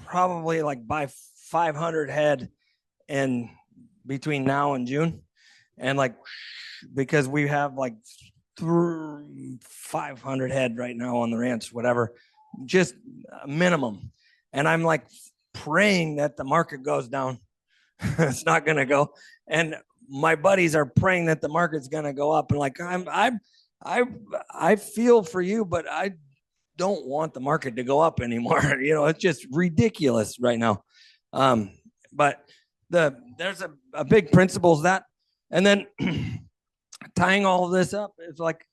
probably like buy 500 head in between now and June, and like because we have like 500 head right now on the ranch, whatever, just a minimum. And I'm like praying that the market goes down. It's not going to go. And my buddies are praying that the market's going to go up. And like, I feel for you, but I don't want the market to go up anymore. It's just ridiculous right now. But there's a big principles that, and then tying all of this up is like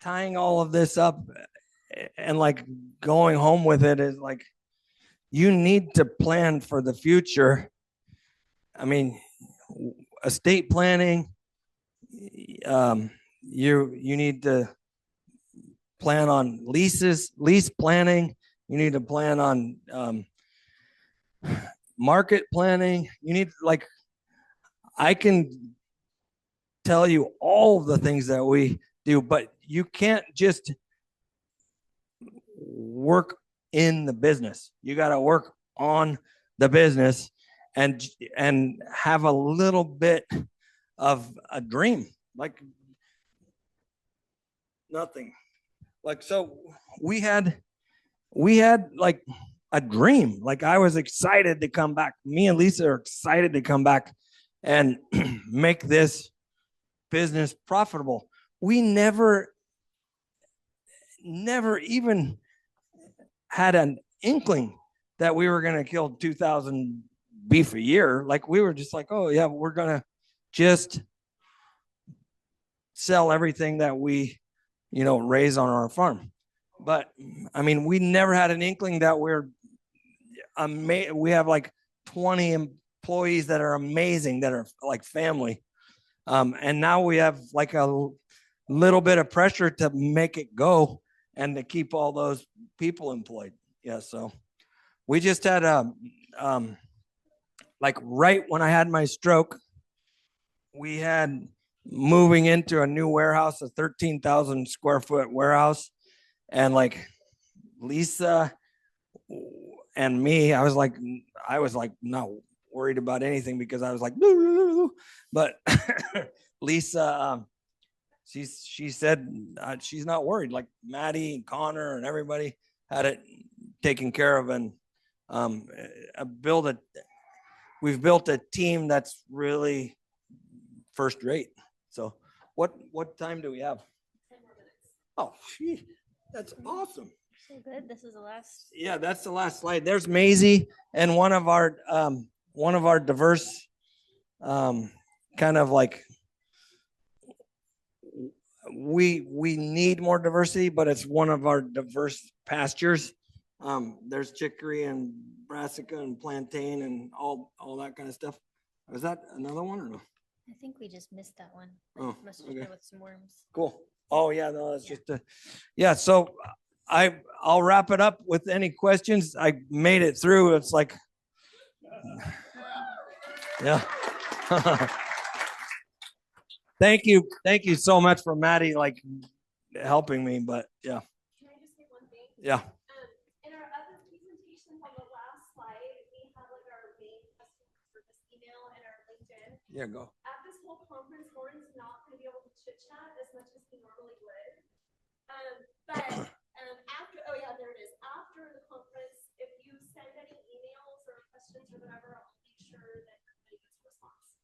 tying all of this up and like going home with it is like, you need to plan for the future. I mean, estate planning, you need to plan on lease planning. You need to plan on market planning. You need, like, I can tell you all the things that we do, but you can't just work in the business. You got to work on the business and have a little bit of a dream, like nothing. Like, so we had like a dream. Like I was excited to come back. Me and Lisa are excited to come back and make this business profitable. We never even had an inkling that we were going to kill 2,000 beef a year. Like we were just like, oh yeah, we're going to just sell everything that we, raise on our farm. But I mean, we never had an inkling that we have like 20 employees that are amazing, that are like family. And now we have like a little bit of pressure to make it go and to keep all those people employed. Yeah. So we just had like right when I had my stroke, we had moving into a new warehouse, a 13,000 square foot warehouse. And like Lisa and me, I was like not worried about anything because I was like, but Lisa, she said she's not worried. Like Maddie and Connor and everybody had it taken care of, and we've built a team that's really first rate. So what time do we have? 10 more minutes. Oh, gee, that's awesome. So good. This is the last. Yeah, that's the last slide. There's Maisie and one of our diverse kind of like we need more diversity, but it's one of our diverse pastures. There's chicory and brassica and plantain and all that kind of stuff. Is that another one or no? I think we just missed that one. Oh, Must have okay. been with some worms. Cool. Oh yeah, no, that's just yeah. So I'll wrap it up with any questions. I made it through. It's like, yeah. Thank you so much for Maddie like helping me. But yeah. Yeah. In our other presentations on the last slide, we have like our main customer service email and our LinkedIn. Yeah, go. At this whole conference, Loren's not going to be able to chit chat as much as he normally would. But after, oh yeah, there it is. After the conference, if you send any emails or questions or whatever, I'll make sure that everybody gets a response.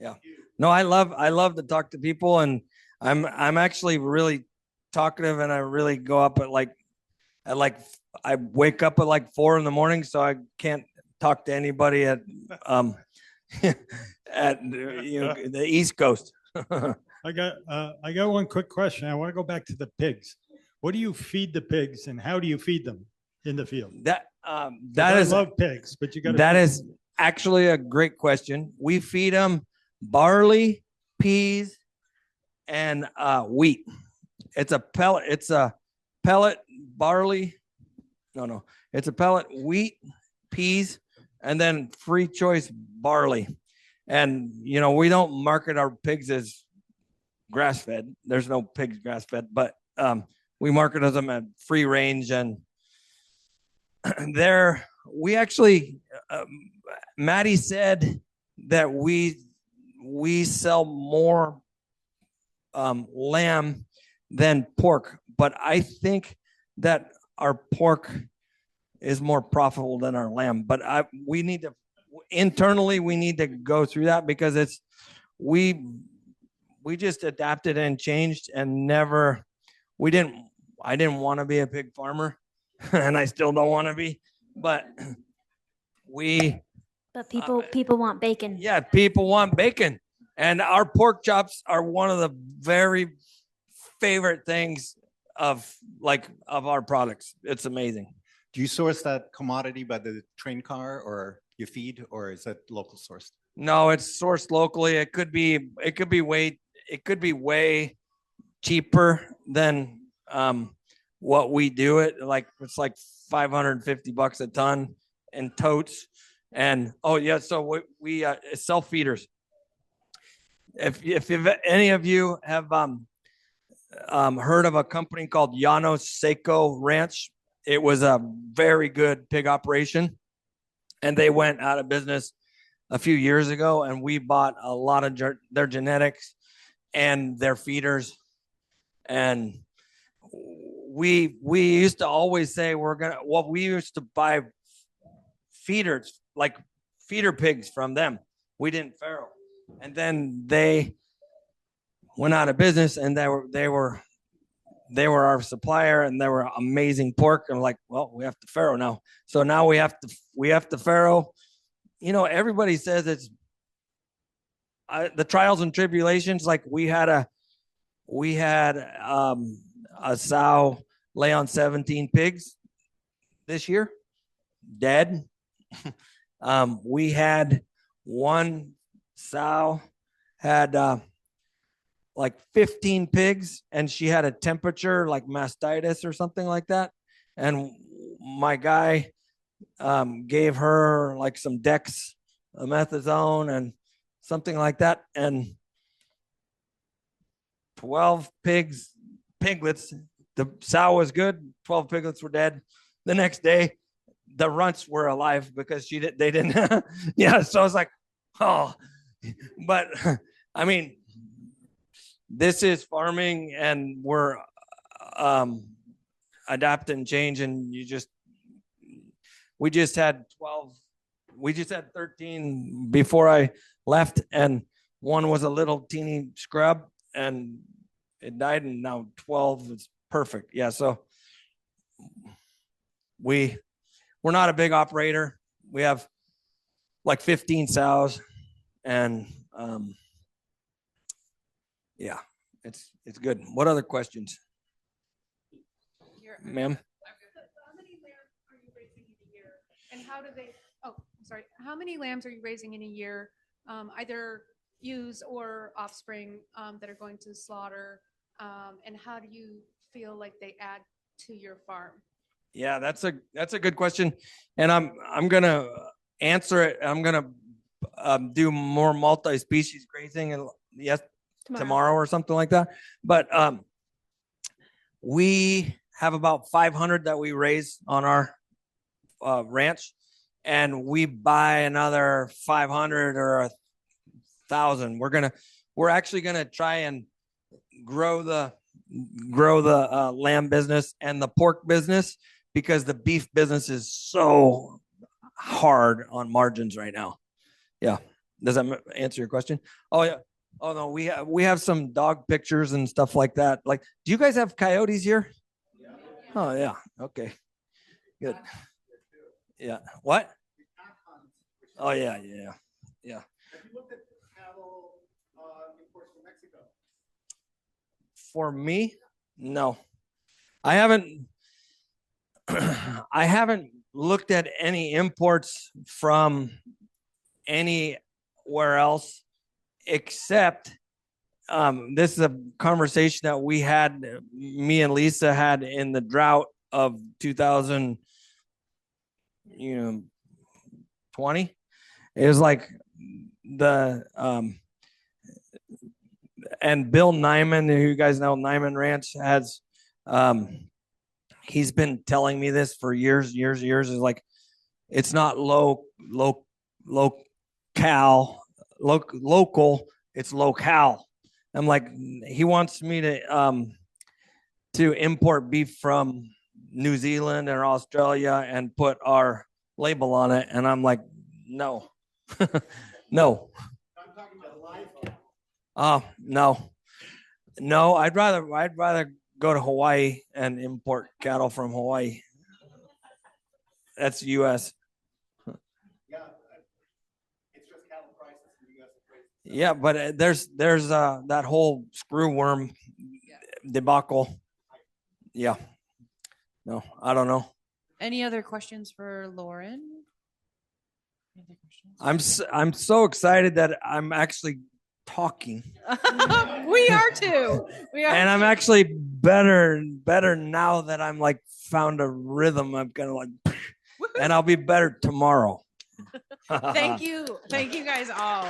Yeah. No, I love to talk to people, and I'm actually really talkative, and I really go up at like I wake up at like 4 a.m, so I can't talk to anybody at at the East Coast. I got one quick question. I want to go back to the pigs. What do you feed the pigs and how do you feed them in the field? That I is love pigs, but you got that is actually a great question. We feed them barley, peas, and wheat. It's a pellet. It's a pellet barley. No. It's a pellet wheat, peas, and then free choice barley. And we don't market our pigs as grass fed. There's no pigs grass fed, but we market them at free range, and we actually Maddie said that we sell more lamb than pork, but I think that our pork is more profitable than our lamb. But we need to internally go through that, because we just adapted and changed and I didn't want to be a pig farmer and I still don't want to be, but people want bacon. Yeah, people want bacon, and our pork chops are one of the very favorite things of our products. It's amazing. Do you source that commodity by the train car, or you feed, or is it local sourced? No, it's sourced locally. It could be way cheaper than what we do it. It's like $550 a ton in totes. And so we sell feeders. If any of you have heard of a company called Llanos Seco Ranch, it was a very good pig operation, and they went out of business a few years ago, and we bought a lot of their genetics and their feeders. And we used to always say we used to buy feeders, like feeder pigs from them. We didn't farrow. And then they went out of business, and they were our supplier, and they were amazing pork. And like, well, we have to farrow now. So now we have to farrow. Everybody says it's the trials and tribulations. Like we had a sow lay on 17 pigs this year, dead. We had one sow had like 15 pigs, and she had a temperature like mastitis or something like that. And my guy gave her like some dexamethasone and something like that, and 12 piglets. The sow was good. 12 piglets were dead. The next day, the runts were alive because they didn't. Yeah. So I was like, oh, but I mean, this is farming, and we're adapt and change. And we just had 12. We just had 13 before I left, and one was a little teeny scrub, and it died, and now 12 is perfect. Yeah. So we're not a big operator. We have like 15 sows, and yeah, it's good. What other questions, ma'am? How many lambs are you raising in a year? And how many lambs are you raising in a year? Either ewes or offspring that are going to slaughter, and how do you feel like they add to your farm? Yeah, that's a good question, and I'm gonna answer it. I'm gonna do more multi-species grazing, and tomorrow or something like that. But we have about 500 that we raise on our ranch, and we buy another 500 or 1,000. We're actually gonna try and grow the lamb business and the pork business, because the beef business is so hard on margins right now. Yeah. Does that answer your question? Oh yeah. Oh no, we have some dog pictures and stuff like that. Like, do you guys have coyotes here? Oh yeah. Okay. Good. Yeah. What? Oh yeah, yeah, yeah. Have you looked at cattle imports from Mexico? For me, no. I haven't I haven't looked at any imports from anywhere else, except this is a conversation that we had, me and Lisa had in the drought of 2020. It was like the and Bill Nyman, who you guys know, Nyman Ranch has he's been telling me this for years, is like, it's not local, it's locale. I'm like, he wants me to import beef from New Zealand or Australia and put our label on it, and I'm like, no. No. I'm talking about live cattle. No, I'd rather go to Hawaii and import cattle from Hawaii. That's US. Yeah, it's just cattle prices in the US. Yeah, but there's that whole screw worm debacle. Yeah. No, I don't know. Any other questions for Loren? Any other questions? I'm so excited that I'm actually talking. We are too. We are. And I'm actually better now that I'm like found a rhythm. I'm gonna like, and I'll be better tomorrow. Thank you. Thank you guys all.